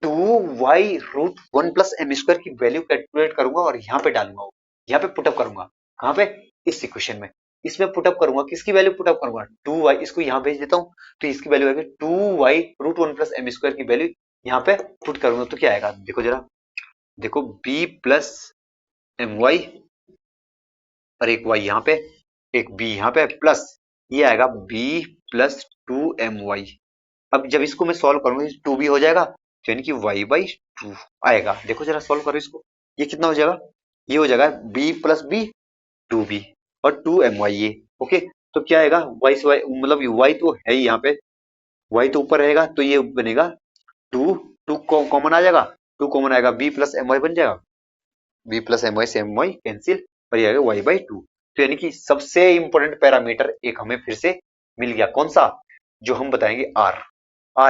2y√1+m² की वैल्यू कैलकुलेट करूंगा और यहाँ पे डालूंगा, यहाँ पे पुटअप करूंगा। कहाँ पे? इस इक्वेशन में। इसमें पुटअप करूंगा, किसकी वैल्यू पुटअप करूंगा? 2y, इसको यहाँ भेज देता हूँ तो इसकी वैल्यू आएगी 2y√1+m² की वैल्यू यहाँ पे पुट करूंगा तो क्या आएगा? देखो जरा, देखो b+my और एक y यहाँ पे, एक b यहाँ पे, प्लस ये आएगा b+2my। अब जब इसको मैं सॉल्व करूंगा 2b हो जाएगा, तो यानी कि y/2 आएगा। देखो जरा सॉल्व करो इसको, ये कितना हो जाएगा? ये हो जाएगा b+b 2b और 2my ये। ओके, तो क्या आएगा? y से y मतलब y तो है ही यहाँ पे, y तो ऊपर रहेगा तो ये बनेगा 2, 2 कॉमन आ जाएगा, 2 कॉमन आएगा, b+my बन जाएगा, b+my से my कैंसिल और ये आएगा y/2। तो यानी कि सबसे इंपॉर्टेंट पैरामीटर एक हमें फिर से मिल गया, कौन सा? जो हम बताएंगे r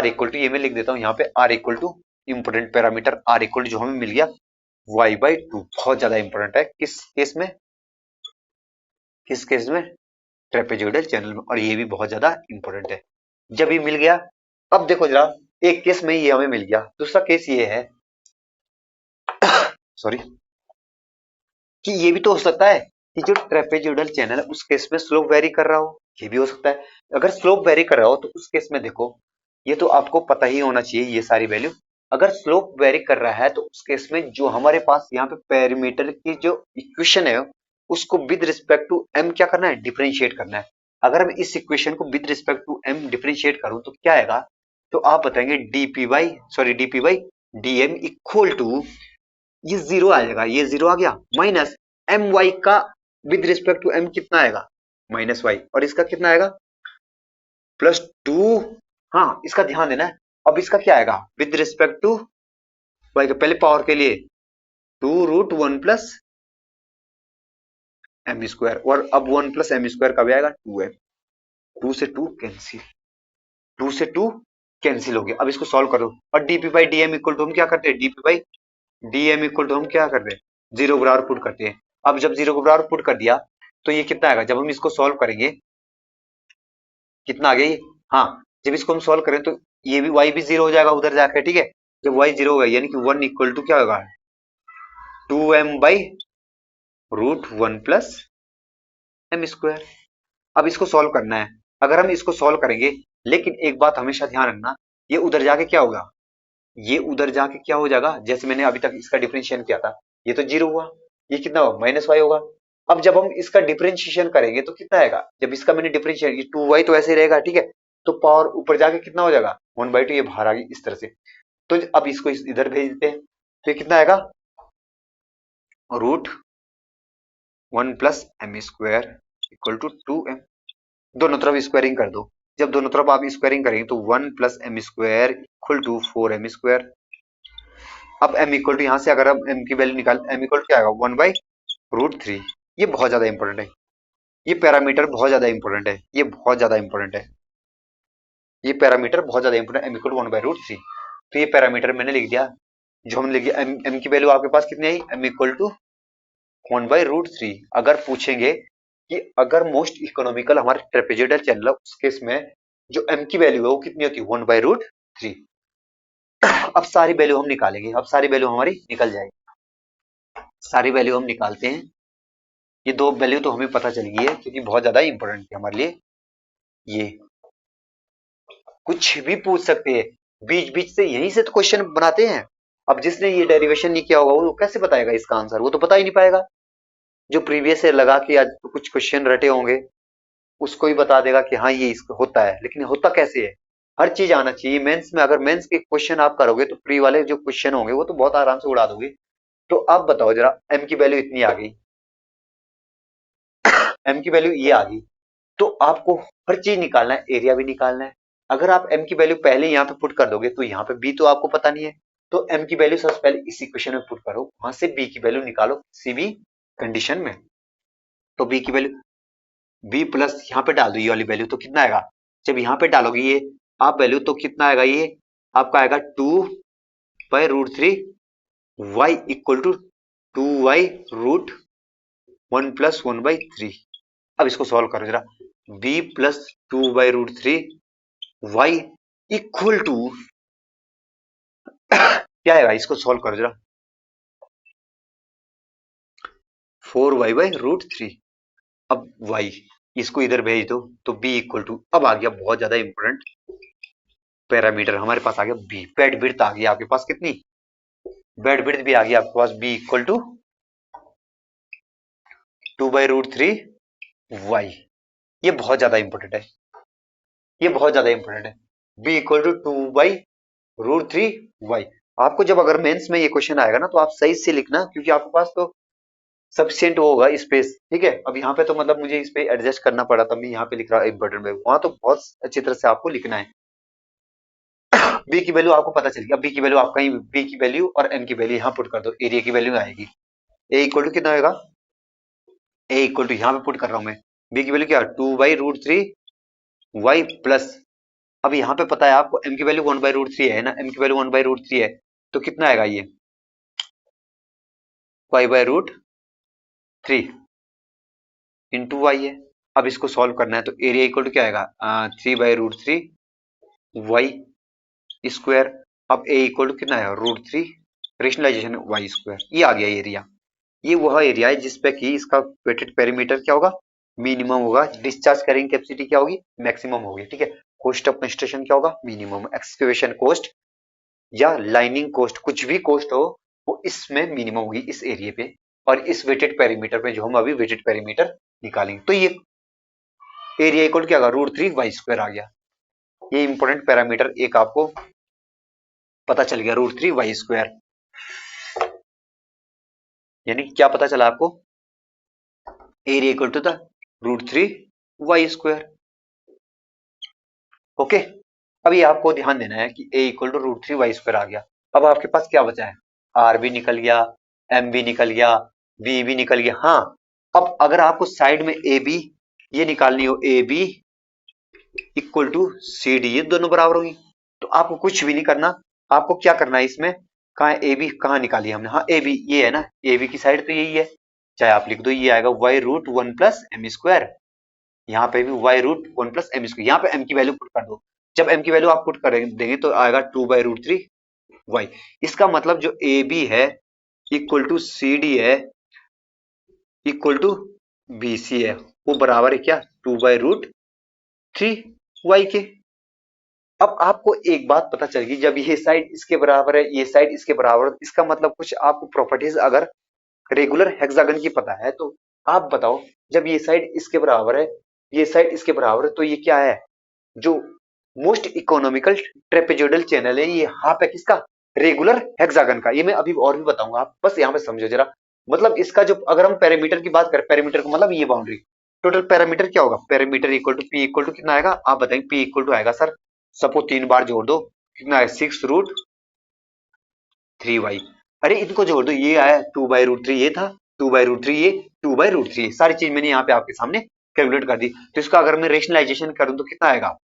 इक्वल टू, ये मैं लिख देता हूँ यहाँ पे, r equal to important parameter r equal to जो हमें मिल गया y/2। बहुत ज्यादा इंपॉर्टेंट है, किस केस में? किस केस में? ट्रेपेजोइडल चैनल में, और ये भी बहुत ज्यादा इंपॉर्टेंट है। जब ये मिल गया, अब देखो जरा, एक केस में ये हमें मिल गया, दूसरा केस ये है सॉरी, कि ये भी तो हो सकता है कि जो ट्रेपेजोइडल चैनल है उस केस में स्लोप वेरी कर रहा हो, ये भी हो सकता है। अगर स्लोप वेरी कर रहा हो तो उस केस में देखो, ये तो आपको पता ही होना चाहिए ये सारी वैल्यू। अगर स्लोप वेरी कर रहा है तो उस केस में जो हमारे पास यहाँ पे पेरीमीटर की जो इक्वेशन है उसको विद रिस्पेक्ट टू m क्या करना है? डिफरेंशिएट करना है। अगर मैं इस इक्वेशन को with respect to m differentiate करूं तो क्या आएगा? तो आप बताएंगे dpy dm इक्वल टू, ये जीरो आ जाएगा, ये जीरो आ गया, माइनस my का विद रिस्पेक्ट टू m कितना आएगा? -y, और इसका कितना आएगा? +2। हाँ, इसका ध्यान देना है। अब इसका क्या आएगा विद रिस्पेक्ट टू y का? पहले पावर के लिए 2√1+m², और अब 1+m² का भी आएगा 2m। 2 से 2 कैंसिल, 2 से 2 कैंसिल हो गया। अब इसको सॉल्व करो, और dp/dm इक्वल टू हम क्या करते हैं? dp/dm इक्वल टू हम क्या करते हैं? जीरो के बराबर पुट करते हैं। अब जब जीरो के बराबर पुट कर दिया तो ये कितना आएगा? जब हम इसको सॉल्व करेंगे कितना आ गया ये? हाँ, जब इसको हम सॉल्व करें तो ये भी y भी जीरो हो जाएगा उधर जाकर, ठीक है। जब y जीरो होगा यानी कि 1 इक्वल टू क्या होगा? 2m/√1+m²। अब इसको सॉल्व करना है। अगर हम इसको सॉल्व करेंगे, लेकिन एक बात हमेशा ध्यान रखना, ये उधर जाके क्या होगा? ये उधर जाके क्या हो जाएगा? जैसे मैंने अभी तक इसका डिफरेंशिएशन किया था, ये तो जीरो हुआ, ये कितना होगा? -y होगा। अब जब हम इसका डिफरेंशिएशन करेंगे तो कितना आएगा? जब इसका मैंने डिफरेंशिएट, ये 2y तो ऐसे ही रहेगा, ठीक है, तो पावर ऊपर जाके कितना हो जाएगा? 1/2, ये बाहर आ गई इस तरह से। तो अब इसको इधर भेज देते हैं, तो ये कितना आएगा? √1+m² equal to 2m। दोनों तरफ स्क्वायरिंग कर दो। जब दोनों तरफ आप स्क्वायरिंग करेंगे तो 1+m² इक्वल टू 4m²। अब m इक्वल टू, यहाँ से अगर हम m की वैल्यू निकाल, m इक्वल टू क्या आएगा? 1/√3। ये बहुत ज्यादा इंपॉर्टेंट है, ये पैरामीटर बहुत ज्यादा इंपॉर्टेंट है, ये बहुत ज्यादा इंपॉर्टेंट है, ये पैरामीटर बहुत ज्यादा इंपॉर्टेंट है, m इक्वल टू 1/√3। तो ये पैरामीटर मैंने लिख दिया, जो हमने लिख दिया। m की वैल्यू आपके पास कितनी आई? m equal to 1/√3। अगर पूछेंगे कि अगर मोस्ट इकोनॉमिकल हमारे ट्रेपेजोइडल चैनल है उस केस में जो m की वैल्यू है वो कितनी होती है? 1/√3। अब सारी वैल्यू हम निकालेंगे, अब सारी वैल्यू हमारी निकल जाएगी। सारी वैल्यू हम निकालते हैं। ये दो वैल्यू तो हमें पता चल गई है क्योंकि बहुत ज्यादा इंपॉर्टेंट है हमारे लिए। ये कुछ भी पूछ सकते हैं, बीच बीच से यहीं से तो क्वेश्चन बनाते हैं। अब जिसने ये डेरिवेशन नहीं किया होगा वो कैसे बताएगा इसका आंसर? वो तो बता ही नहीं पाएगा। जो प्रीवियस से लगा के आज कुछ क्वेश्चन रटे होंगे उसको ही बता देगा कि हाँ ये इसको होता है, लेकिन होता कैसे है? हर चीज आना चाहिए। मेंस में अगर मेंस के क्वेश्चन आप करोगे तो प्री वाले जो क्वेश्चन होंगे वो तो बहुत आराम से उड़ा दोगे। तो आप बताओ जरा, m की वैल्यू इतनी आ गई, m की वैल्यू ये आ गई, तो आपको हर चीज निकालना है, एरिया भी निकालना है। अगर आप m की वैल्यू पहले यहाँ पे पुट कर दोगे तो यहाँ पे b तो आपको पता नहीं है, तो m की वैल्यू सबसे पहले इस इक्वेशन में पुट करो, वहां से b की वैल्यू निकालो किसी भी कंडीशन में। तो b की वैल्यू, b प्लस यहाँ पे डाल दो ये वाली वैल्यू, तो कितना आएगा? जब यहाँ पे डालोगे ये आप वैल्यू तो कितना आएगा? ये आपका आएगा 2/√3 y इक्वल टू 2y√1+1/3। अब इसको सॉल्व करो जरा, b plus 2/√3 y equal to क्या आएगा, इसको सॉल्व करो जरा। 4y/√3। अब y इसको इधर भेज दो तो b इक्वल टू, अब आ गया बहुत ज्यादा इंपॉर्टेंट पैरामीटर हमारे पास आ गया b। बेड विड्थ आ गई आपके पास कितनी, बेड विड्थ भी आ गई आपके पास b इक्वल टू 2/√3y। ये बहुत ज्यादा इंपॉर्टेंट है, ये बहुत ज्यादा इंपॉर्टेंट है। b equal to 2/√3y। आपको जब अगर मेंस में ये क्वेश्चन आएगा ना तो आप सही से लिखना, क्योंकि आपके पास तो सफिशिएंट होगा स्पेस, ठीक है। अब यहाँ पे तो मतलब मुझे इस पे एडजस्ट करना पड़ा, तब मैं यहाँ पे लिख रहा इंपॉर्टेंट में, वहां तो बहुत अच्छी तरह से आपको लिखना है। बी की वैल्यू आपको पता चल गया, बी की वैल्यू आप कहीं बी की वैल्यू और एन की वैल्यू यहाँ पुट कर दो, एरिया की वैल्यू आएगी। ए इक्वल टू कितना आएगा, ए इक्वल टू यहाँ पे पुट कर रहा हूँ मैं, बी की वैल्यू क्या, 2/√3y प्लस, अब यहाँ पे पता है आपको m की वैल्यू 1/√3 है ना, m की वैल्यू 1/√3 है, तो कितना आएगा ये y/√3 इंटू वाई है। अब इसको सॉल्व करना है तो एरिया इक्वल टू क्या आएगा, 3/√3y स्क्वायर। अब ए इक्वल टू कितना है, √3 रेशनलाइजेशन वाई स्क्वायर। ये आ गया एरिया। ये वह एरिया है जिसपे कि इसका वेटेड पेरीमीटर क्या होगा, मिनिमम होगा। डिस्चार्ज कैरिंग कैपेसिटी क्या होगी, मैक्सिमम होगी, ठीक है। कॉस्ट ऑफ कंस्ट्रक्शन क्या होगा, मिनिमम। एक्सकेवेशन कॉस्ट या लाइनिंग कॉस्ट, कुछ भी कॉस्ट हो वो इसमें मिनिमम होगी इस एरिया पे, और इस वेटेड पेरीमीटर पे जो हम अभी वेटेड पेरीमीटर निकालेंगे। तो ये एरिया इक्वल क्या होगा, √3y स्क्वायर आ गया। ये इंपॉर्टेंट पैरामीटर एक आपको पता चल गया, √3y स्क्वायर। यानी क्या पता चला आपको, area equal to the √3y square. Okay, अब ये आपको ध्यान देना है कि a equal to √3y square आ गया। अब आपके पास क्या बचा है, r भी निकल गया, m भी निकल गया, b भी निकल गया। हाँ, अब अगर आपको साइड में ए बी ये निकालनी हो, A B equal to C D, ये दोनों बराबर होगी, तो आपको कुछ भी नहीं करना। आपको क्या करना है इसमें, कहाँ ए बी कहाँ निकाली हमने, हाँ ए बी ये है ना, ए बी की साइड तो यही है, चाहे आप लिख दो, ये आएगा y√1 प्लस एम स्क्वायर। यहाँ पे भी y√1 प्लस एम स्क्वायर, यहाँ पे m की वैल्यू पुट कर दो। जब m की वैल्यू आप पुट कर देंगे तो आएगा 2/√3y। इसका मतलब जो ए बी है इक्वल टू सी डी है इक्वल टू बी सी है, वो बराबर है क्या, 2/√3y के। अब आपको एक बात पता चलेगी, जब ये साइड इसके बराबर है, ये साइड इसके बराबर है, इसका मतलब कुछ आपको प्रॉपर्टीज अगर रेगुलर हेक्सागन की पता है तो आप बताओ, जब ये साइड इसके बराबर है, ये साइड इसके बराबर है, तो ये क्या है, जो मोस्ट इकोनॉमिकल ट्रेपेजोइडल चैनल है, ये हाफ है किसका, रेगुलर हेक्सागन का। ये मैं अभी और भी बताऊंगा, आप बस यहाँ पे समझो जरा। मतलब इसका जो, अगर हम पैरामीटर की बात करें, पैरामीटर को मतलब ये बाउंड्री, टोटल पैरामीटर क्या होगा, parameter equal to p equal to कितना आएगा, आप बताएंगे। पी इक्वल टू आएगा सर, सपोज 3 बार जोड़ दो, कितना है 6√3y। अरे इनको जोड़ दो, ये आया 2/√3, ये था 2/√3, ये 2/√3, सारी चीज मैंने यहाँ पे आपके सामने कैलकुलेट कर दी। तो इसका अगर मैं रेशनलाइजेशन करूं तो कितना आएगा,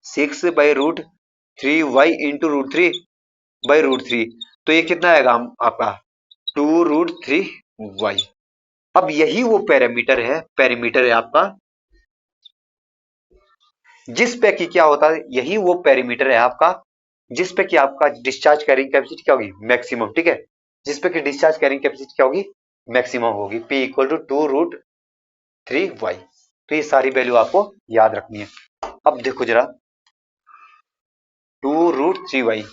6/√3y इंटू √3/√3, तो ये कितना आएगा आपका 2√3y। अब यही वो पैरामीटर है आपका, जिस पे कि क्या होता है, यही वो पैरामीटर है आपका जिस पे कि आपका डिस्चार्ज कैरिंग कैपेसिटी क्या होगी, मैक्सिमम, ठीक है। जिस पे कि डिस्चार्ज कैरिंग कैपेसिटी क्या होगी, मैक्सिमम होगी, P इक्वल टू 2√3y। तो ये सारी वैल्यू आपको याद रखनी है। अब देखो जरा, 2√3y,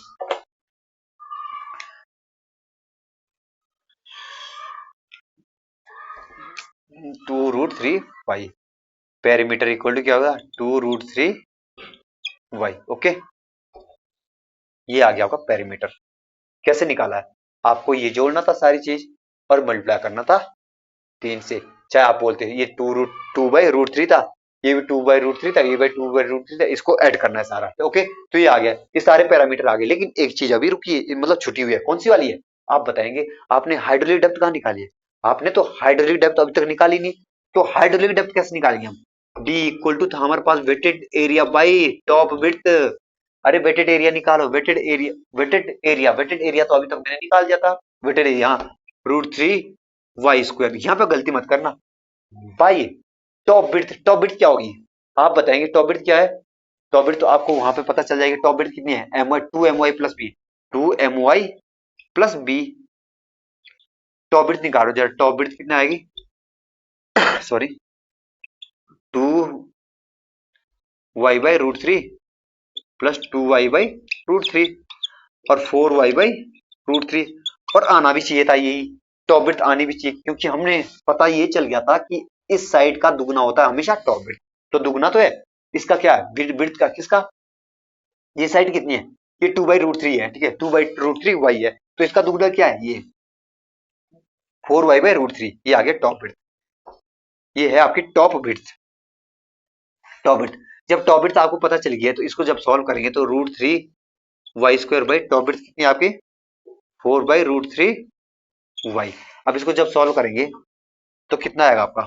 two root three y, perimeter equal to क्या होगा, 2√3y। ओके, ये आ गया आपका पेरीमीटर। कैसे निकाला है, आपको ये जोड़ना था सारी चीज और मल्टीप्लाई करना था 3 से। चाहे आप बोलते हैं ये 2/√3 था, ये भी 2/√3 था, ये भी 2/√3 था, इसको ऐड करना है सारा। ओके, तो ये आ गया, ये सारे पैरामीटर आ गए। लेकिन एक चीज अभी रुकी है, मतलब छुट्टी हुई है, कौन सी वाली है, आप बताएंगे। आपने हाइड्रोलिक डेप्थ कहाँ निकाली है, आपने तो हाइड्रोलिक डेप्थ अभी तक निकाली नहीं। तो हाइड्रोलिक डेप्थ कैसे निकालेंगे हम, डी इक्वल टू था हमारे पास weighted area by top width. अरे वेटेड एरिया निकालो, वेटेड एरिया तो अभी तक मैंने निकाल दिया था, वेटेड एरिया √3y स्क्वायर। यहाँ पे गलती मत करना, by top width. Top width क्या होगी, आप बताएंगे टॉप विड्थ क्या है। टॉप विड्थ तो आपको वहां पे पता चल जाएगी, टॉप विड्थ कितनी है, my 2my plus b. 2my plus b. Top breadth निकालो जरा, टॉप ब्रिथ कितना आएगी सॉरी 2y/√3 प्लस 2y/√3 और 4y/√3। और आना भी चाहिए था यही, टॉप ब्रिथ आनी भी चाहिए, क्योंकि हमने पता ये चल गया था कि इस साइड का दुगना होता है हमेशा टॉप ब्रिथ। तो दुगना तो है इसका, क्या है ब्रिथ का, किसका, ये साइड कितनी है, ये 2/√3 है, ठीक है, 2/√3 y है, तो इसका दुगना क्या है, ये 4y/√3, ये आ गया टॉप ब्रिथ। ये है आपकी टॉप ब्रिथ। टॉप ब्रिथ, जब टॉप ब्रिथ आपको पता चल गया तो इसको जब सॉल्व करेंगे तो √3y² टॉप ब्रिथ कितनी है आपकी 4/√3y। अब इसको जब सॉल्व करेंगे तो कितना आएगा आपका,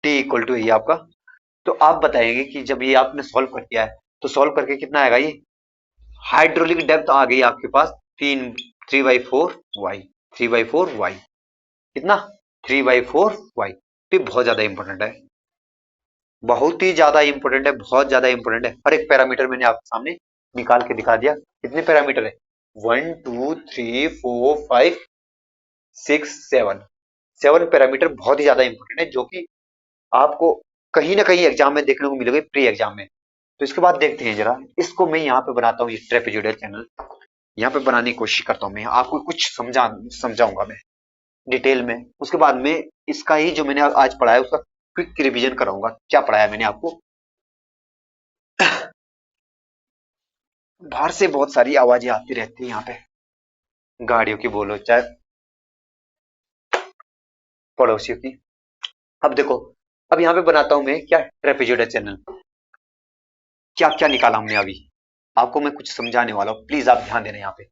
t इक्वल टू ये आपका। तो आप बताएंगे कि जब ये आपने सॉल्व कर दिया है तो सॉल्व करके कितना आएगा, ये हाइड्रोलिक डेप्थ आ गई आपके पास 3/4y, 3/4y कितना 3/4y। तो बहुत ज्यादा इंपॉर्टेंट है, बहुत ही ज्यादा इंपॉर्टेंट है, बहुत ज्यादा इंपॉर्टेंट है। हर एक पैरामीटर मैंने आपके सामने निकाल के दिखा दिया। कितने पैरामीटर है, 1 2 3 4 5 6 7, 7 पैरामीटर बहुत ही ज्यादा इंपॉर्टेंट है, जो कि आपको कहीं ना कहीं एग्जाम में देखने को मिलेगा, प्री एग्जाम में। तो इसके बाद देखते हैं जरा, इसको मैं यहाँ पे बनाता हूँ, ये ट्रेपेजोइडल चैनल यहाँ पे बनाने की कोशिश करता हूँ मैं, आपको कुछ समझाऊंगा मैं डिटेल में। उसके बाद में इसका ही जो मैंने आज पढ़ा है उसका क्विक रिवीजन कराऊंगा, क्या पढ़ाया मैंने आपको। बाहर से बहुत सारी आवाजें आती रहती है यहाँ पे, गाड़ियों की बोलो चाहे पड़ोसियों की। अब देखो, अब यहाँ पे बनाता हूं मैं क्या ट्रेपेजोइडल चैनल, क्या क्या निकाला हमने अभी, आपको मैं कुछ समझाने वाला हूँ, प्लीज आप ध्यान देना यहाँ पे।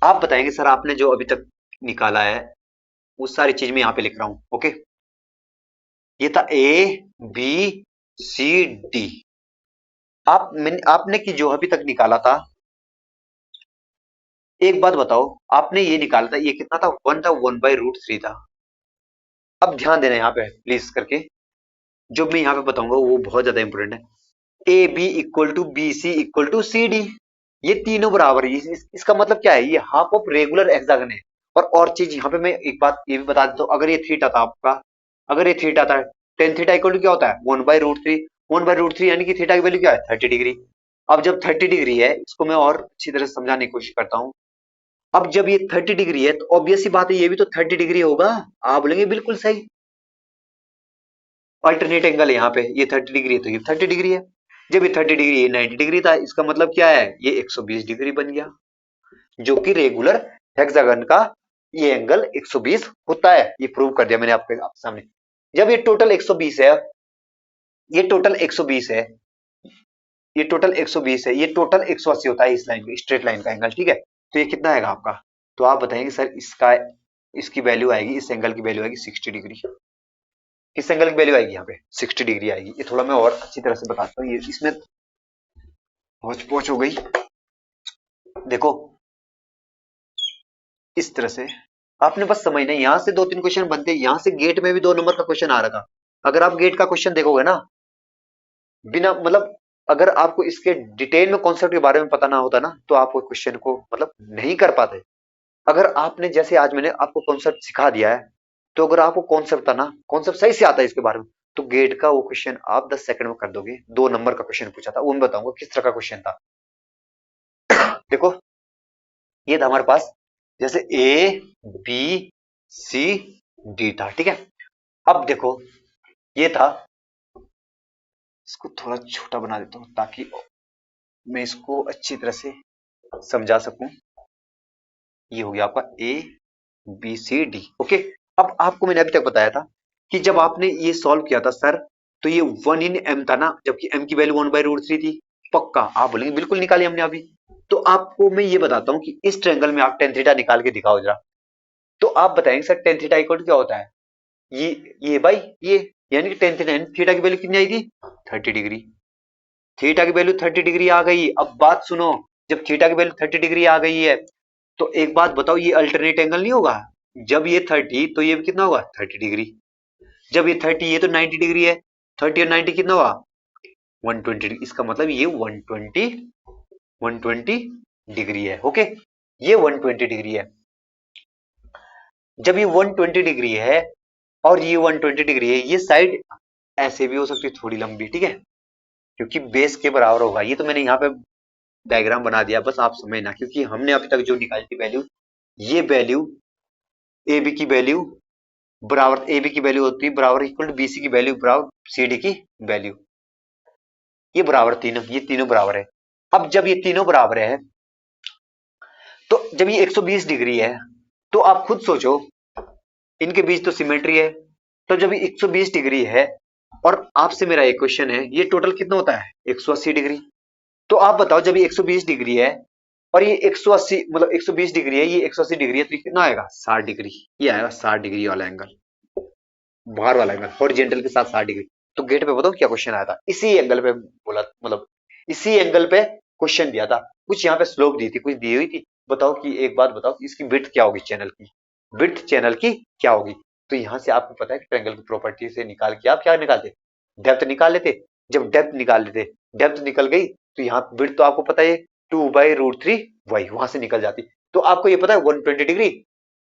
आप बताएंगे सर आपने जो अभी तक निकाला है वो सारी चीज मैं यहाँ पे लिख रहा हूँ, ओके। ये था ABCD, आपने की जो अभी तक निकाला था, एक बात बताओ, आपने ये निकाला था, ये कितना था, 1 था, 1/√3 था। अब ध्यान देना यहाँ पे प्लीज करके, जो मैं यहाँ पे बताऊंगा वो बहुत ज्यादा इंपॉर्टेंट है। AB equal to BC equal to CD, ये तीनों बराबर है। इसका मतलब क्या है, ये हाफ ऑफ रेगुलर हेक्सागन है। और चीज यहाँ पे मैं एक बात ये भी बता देता हूँ, अगर ये थीटा था आपका, अगर ये थीटा था, टेन थीटा इक्वल टू क्या होता है 1/√3, 1/√3 यानी कि थीटा की वैल्यू क्या है 30 डिग्री। अब जब 30 डिग्री है, इसको मैं और अच्छी तरह से समझाने की कोशिश करता हूँ। अब जब ये 30 डिग्री है तो ऑब्वियस सी बात है ये भी तो 30 डिग्री होगा, आप बोलेंगे बिल्कुल सही, अल्टरनेट एंगल है यहाँ पे, ये 30 डिग्री है तो ये 30 डिग्री है। जब ये 30 डिग्री ये 90 डिग्री था, इसका मतलब क्या है, ये 120 डिग्री बन गया, जो कि रेगुलर हेक्सागन का ये एंगल 120 होता है। ये प्रूव कर दिया मैंने आपके सामने। जब ये टोटल 120 है, ये टोटल 120 है, ये टोटल 120 है, ये टोटल 180 होता है इस लाइन का, स्ट्रेट लाइन का एंगल, ठीक है। तो ये कितना आएगा आपका, तो आप बताएंगे सर इसका, इसकी वैल्यू आएगी, इस एंगल की वैल्यू आएगी 60 डिग्री। किस एंगल की वैल्यू आएगी यहाँ पे 60 डिग्री आएगी। ये थोड़ा मैं और अच्छी तरह से बताता हूँ, ये इसमें पहुंच पहुंच हो गई। देखो इस तरह से आपने बस समझना, यहाँ से 2-3 क्वेश्चन बनते हैं, यहाँ से गेट में भी 2 नंबर का क्वेश्चन आ रहा था। अगर आप गेट का क्वेश्चन देखोगे ना, बिना मतलब अगर आपको इसके डिटेल में कॉन्सेप्ट के बारे में पता ना होता ना, तो आप वो क्वेश्चन को मतलब नहीं कर पाते। अगर आपने जैसे आज मैंने आपको कॉन्सेप्ट सिखा दिया है, तो अगर आपको कॉन्सेप्ट था ना, कॉन्सेप्ट सही से आता है इसके बारे में, तो गेट का वो क्वेश्चन आप 10 सेकंड में कर दोगे। 2 नंबर का क्वेश्चन पूछा था, वो मैं बताऊंगा किस तरह का क्वेश्चन था। देखो ये था हमारे पास, जैसे ABCD था, ठीक है। अब देखो ये था, इसको थोड़ा छोटा बना देता हूं ताकि मैं इसको अच्छी तरह से समझा सकूं। ये हो गया आपका ABCD, ओके। अब आपको मैंने अभी तक बताया था कि जब आपने ये सॉल्व किया था सर, तो ये 1 इन m था ना, जबकि m की वैल्यू 1/√3 थी। पक्का आप बोलेंगे बिल्कुल निकाली हमने अभी। तो आपको मैं ये बताता हूँ कि इस ट्रायंगल में आप टेन थीटा निकाल के दिखाओ जरा। तो आप बताएंगे sir tan theta equal to क्या होता है, ये बाई ये, यानी कि टेन थीटा, थीटा की वैल्यू कितनी आएगी 30 डिग्री। थीटा की वैल्यू 30 डिग्री आ गई। अब बात सुनो, जब थीटा की वैल्यू 30 डिग्री आ गई है, तो एक बात बताओ, ये अल्टरनेट एंगल नहीं होगा। जब ये 30 तो ये कितना होगा 30 डिग्री। जब ये 30 ये तो 90 डिग्री है, 30 और 90 कितना हुआ 120 डिग्री। इसका मतलब ये 120 डिग्री है। ओके, ये 120 डिग्री है। जब ये 120 डिग्री है और ये 120 डिग्री है, ये साइड ऐसे भी हो सकती है थोड़ी लंबी, ठीक है, क्योंकि बेस के बराबर होगा। ये तो मैंने यहाँ पे डायग्राम बना दिया, बस आप समझना, क्योंकि हमने अभी तक जो निकाली थी वैल्यू, ये वैल्यू ए बी की वैल्यू बराबर, ए बी की वैल्यू होती है बराबर इक्वल टू बी सी की वैल्यू बराबर सी डी की वैल्यू, ये बराबर तीनों, ये तीनों बराबर है। अब जब ये तीनों बराबर है, तो जब ये 120 डिग्री है, तो आप खुद सोचो, इनके बीच तो सिमेट्री है, तो जब ये 120 डिग्री है और आपसे मेरा एक क्वेश्चन है, ये टोटल कितना होता है 180 डिग्री। तो आप बताओ, जब ये 120 डिग्री है और ये 180 मतलब 120 डिग्री है, ये 180 डिग्री है, तो ये कितना आएगा 60 डिग्री, ये आएगा 60 डिग्री वाला एंगल, बाहर वाला एंगल हॉरिजॉन्टल के साथ 60 डिग्री। तो गेट पे बताओ क्या क्वेश्चन आया था, इसी एंगल पे बोला, मतलब इसी एंगल पे क्वेश्चन दिया था, कुछ यहाँ पे स्लोप दी थी, कुछ दी हुई थी। बताओ कि एक बात बताओ, इसकी विड्थ क्या होगी चैनल की, विड्थ चैनल की क्या होगी। तो यहाँ से आपको पता है कि ट्रायंगल की प्रॉपर्टी से निकाल के आप क्या निकालते, डेप्थ निकाल लेते। जब डेप्थ निकाल लेते, डेप्थ निकल गई, तो यहाँ विड्थ तो आपको पता है 2/√3 वाई, वहां से निकल जाती। तो आपको ये पता है 120 डिग्री,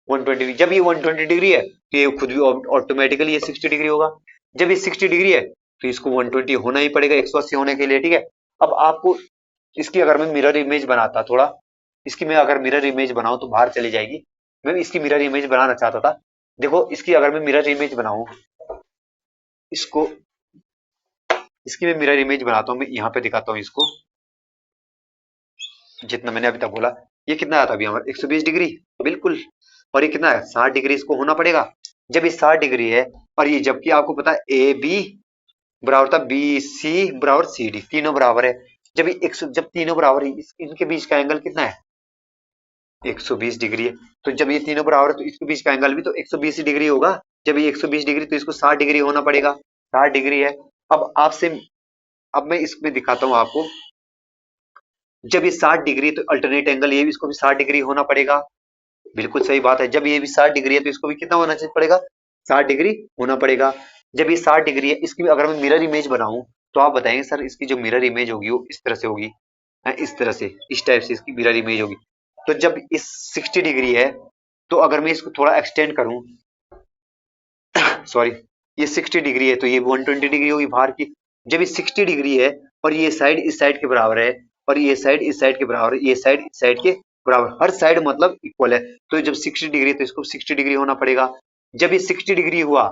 120 डिग्री, जब ये 120 डिग्री है तो ये खुद भी ऑटोमेटिकली ये 60 डिग्री होगा। जब ये 60 डिग्री है तो इसको 120 होना ही पड़ेगा 180 होने के लिए, ठीक है। अब आपको इसकी अगर मैं मिरर इमेज बनाता थोड़ा, इसकी मैं अगर मिरर इमेज बनाऊं तो बाहर चली जाएगी, मैं इसकी मिरर इमेज बनाना चाहता था। देखो इसकी अगर मैं मिरर इमेज बनाऊं, इसको, इसकी मैं मिरर इमेज बनाता हूं, मैं यहाँ पे दिखाता हूँ इसको, जितना मैंने अभी तक बोला, ये कितना आया था अभी हमारा 120 डिग्री, बिल्कुल, और ये कितना है 60 डिग्री, इसको होना पड़ेगा। जब ये 60 डिग्री है और ये, जबकि आपको पता है ए बी बराबर था बी सी बराबर सी डी, तीनों बराबर है। जब ये 100, जब तीनों बराबर है, इनके बीच का एंगल कितना है 120 डिग्री है। तो जब ये तीनों बराबर है तो इसके बीच का एंगल भी तो 120 डिग्री होगा। जब ये 120 डिग्री, तो इसको 60 डिग्री होना पड़ेगा, 60 डिग्री है। अब आपसे, अब मैं इसमें दिखाता हूं आपको, जब ये 60 डिग्री तो अल्टरनेट एंगल ये भी, इसको भी 60 डिग्री होना पड़ेगा, बिल्कुल सही बात है। जब ये भी 60 डिग्री है तो इसको भी कितना होना चाहिए पड़ेगा 60 डिग्री होना पड़ेगा। जब ये 60 डिग्री है, इसकी भी अगर मैं मिरर इमेज बनाऊं, तो आप बताएंगे सर इसकी जो मिरर इमेज होगी वो इस तरह से होगी, इस तरह से, इस टाइप से इसकी मिरर इमेज होगी। तो जब इस 60 डिग्री है, तो अगर मैं इसको थोड़ा एक्सटेंड करूं, सॉरी, ये 60 डिग्री है तो ये 120 डिग्री होगी बाहर की। जब ये 60 डिग्री है और ये साइड इस साइड के बराबर है और ये साइड इस साइड के बराबर है, ये साइड इस साइड के बराबर, हर साइड मतलब इक्वल है, तो जब 60 डिग्री तो इसको 60 डिग्री होना पड़ेगा। जब ये 60 डिग्री हुआ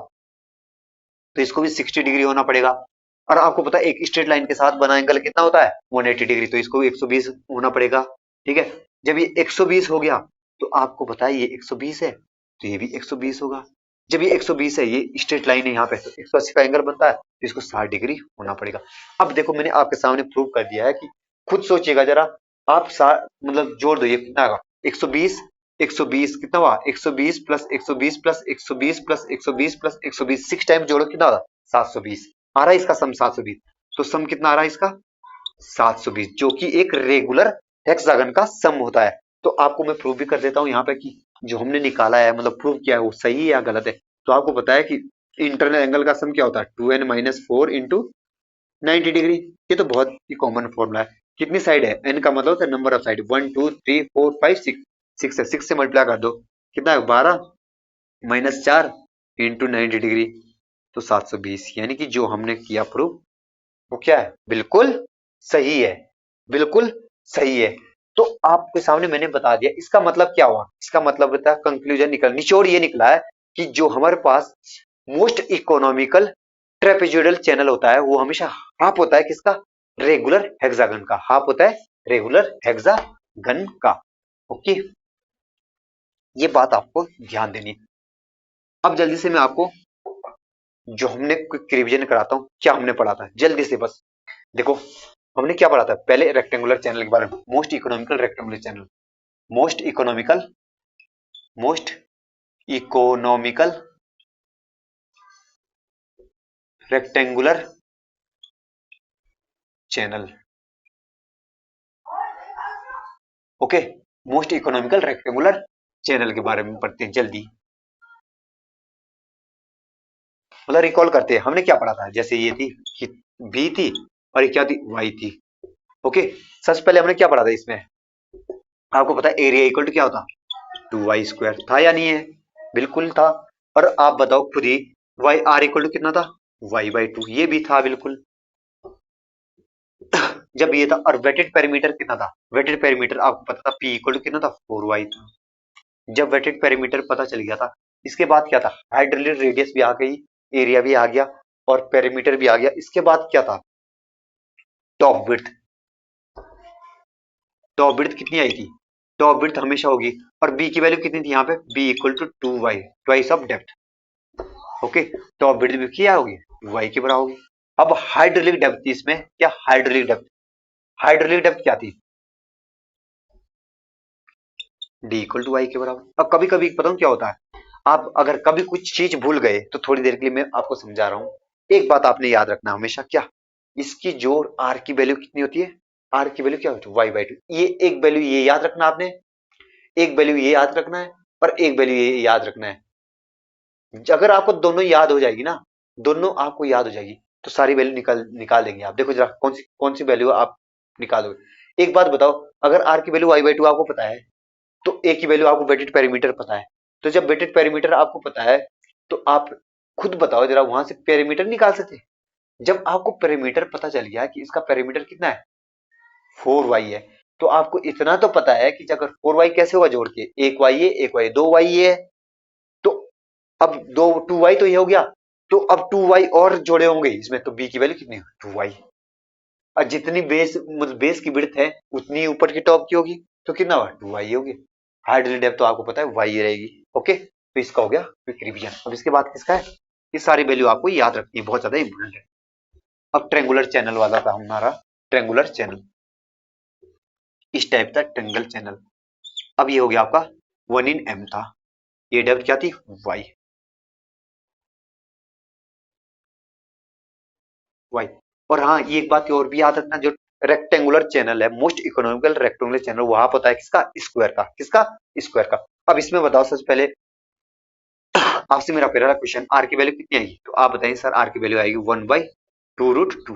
तो इसको भी 60 डिग्री होना पड़ेगा। और आपको पता है एक स्ट्रेट लाइन के साथ बना एंगल कितना होता है 180 डिग्री, तो इसको भी 120 होना पड़ेगा, ठीक है। जब ये 120 हो गया, तो आपको पता है ये 120 है तो ये भी 120 होगा। जब ये 120 है, ये स्ट्रेट लाइन है यहाँ पे, तो 180 का एंगल बनता है, तो इसको 60 डिग्री होना पड़ेगा। अब देखो मैंने आपके सामने प्रूव कर दिया है कि खुद सोचिएगा जरा आप, मतलब जोड़ दो, ये कितना आएगा 120, 120 कितना हुआ 120 plus 120 plus 120 plus 120 plus 120, 6 time जोड़ो कितना होगा 720 आ रहा है इसका सम 720। तो सम कितना आ रहा है इसका 720, जो कि एक रेगुलर हेक्सागन का सम होता है। तो आपको मैं प्रूव भी कर देता हूँ यहाँ पे कि जो हमने निकाला है, मतलब प्रूव किया है, वो सही है या गलत है। तो आपको पता है कि इंटरनल एंगल का सम क्या होता है 2n-4 इंटू 90 डिग्री। ये तो बहुत ही कॉमन फॉर्मूला है। कितनी साइड है n का मतलब होता है नंबर ऑफ साइड, 1 2 3 4 5 6, 6 है, 6 से मल्टीप्लाई कर दो, कितना है 12 -4 इंटू 90 डिग्री, तो 720। यानी कि जो हमने किया प्रूव वो क्या है बिल्कुल सही है, बिल्कुल सही है। तो आपके सामने मैंने बता दिया, इसका मतलब क्या हुआ, इसका मतलब बता, कंक्लूजन निकल, निचोड़ ये निकला है कि जो हमारे पास मोस्ट इकोनॉमिकल ट्रेपेजोइडल चैनल होता है वो हमेशा हाफ होता है किसका, रेगुलर हेक्सागन का, हाफ होता है रेगुलर हेक्सागन का। ओके, ये बात आपको ध्यान देनी है। अब जल्दी से मैं आपको जो हमने क्विक रिवीजन कराता हूं, क्या हमने पढ़ा था जल्दी से बस देखो। हमने क्या पढ़ा था, पहले रेक्टेंगुलर चैनल के बारे में, most economical rectangular channel, most economical, most economical rectangular channel. Okay, most economical rectangular channel के बारे में पढ़ते हैं जल्दी, मतलब रिकॉल करते हैं हमने क्या पढ़ा था। जैसे ये थी बी थी और ये क्या थी वाई थी। ओके, सबसे पहले हमने क्या पढ़ा था इसमें, आपको पता है एरिया इक्वल टू क्या होता, 2y² था या नहीं है, बिल्कुल था। और आप बताओ खुद ही, वाई आर इक्वल टू कितना था, y/2, ये भी था बिल्कुल जब ये था। और वेटेड पेरीमीटर कितना था, वेटेड पेरीमीटर आपको पता था p इक्वल टू कितना था, 4y था। जब वेटेड पेरीमीटर पता चल गया था, इसके बाद क्या था, हाइड्रोलिक रेडियस भी आ गई, एरिया भी आ गया और पेरीमीटर भी आ गया। इसके बाद क्या था, टॉप विड्थ। टॉप विड्थ कितनी आई थी, टॉप विड्थ हमेशा होगी। और बी की वैल्यू कितनी थी यहाँ पे, b equal to 2y, twice of depth. Okay, top width भी क्या होगी, 2y के बराबर होगी। अब हाइड्रोलिक डेप्थ थी इसमें, क्या हाइड्रोलिक डेप्थ, हाइड्रोलिक डेप्थ क्या थी, डी इक्वल टू वाई के बराबर। अब कभी कभी बताऊं क्या होता है, आप अगर कभी कुछ चीज भूल गए तो थोड़ी देर के लिए मैं आपको समझा रहा हूं। एक बात आपने याद रखना हमेशा, क्या, इसकी जोड़ आर की वैल्यू कितनी होती है, आर की वैल्यू क्या होती है, y/2। ये एक वैल्यू ये याद रखना आपने, एक वैल्यू ये याद रखना है और एक वैल्यू ये याद रखना है। अगर आपको दोनों याद हो जाएगी ना, दोनों आपको याद हो जाएगी तो सारी वैल्यू निकाल निकाल देंगे आप। देखो जरा कौन सी वैल्यू आप निकालोगे। एक बात बताओ, अगर आर की वैल्यू y/2 आपको पता है तो ए की वैल्यू आपको वेटेड पेरीमीटर पता है। तो जब वेटेड पेरीमीटर आपको पता है तो आप खुद बताओ जरा, वहां से पेरीमीटर निकाल सकते हैं। जब आपको पेरीमीटर पता चल गया कि इसका पेरीमीटर कितना है, 4y है, तो आपको इतना तो पता है कि अगर 4y कैसे होगा जोड़ के, एक y है, एक y, 2y है। तो अब दो 2y तो ये हो गया, तो अब 2y और जोड़े होंगे इसमें, तो b की वैल्यू कितनी है, 2y। और जितनी बेस मतलब बेस की विड्थ है उतनी ऊपर की टॉप की होगी, तो कितना हुआ, 2y होगी। हाइड्रोजन डेप्थ तो आपको पता है y रहेगी। ओके, तो इसका हो गया क्विक रिवीजन। अब इसके बाद किसका है, ये सारी वैल्यू आपको याद रखनी है, बहुत ज्यादा इंपॉर्टेंट है। अब ट्रेंगुलर चैनल वाला था हमारा, ट्रेंगुलर चैनल, इस टाइप का ट्रेंगल चैनल। अब ये हो गया आपका 1/m था, ये डेप्थ क्या थी, y। y। और हाँ, ये एक बात और भी याद रखना, जो रेक्टेंगुलर चैनल है, मोस्ट इकोनॉमिकल रेक्टेंगुलर चैनल, वहां पता है किसका, स्क्वायर का, किसका, स्क्वायर का। अब इसमें बताओ सबसे पहले आपसे मेरा पहला क्वेश्चन, आर की वैल्यू कितनी आएगी, तो आप बताइए सर आर की वैल्यू आएगी 1/2√2।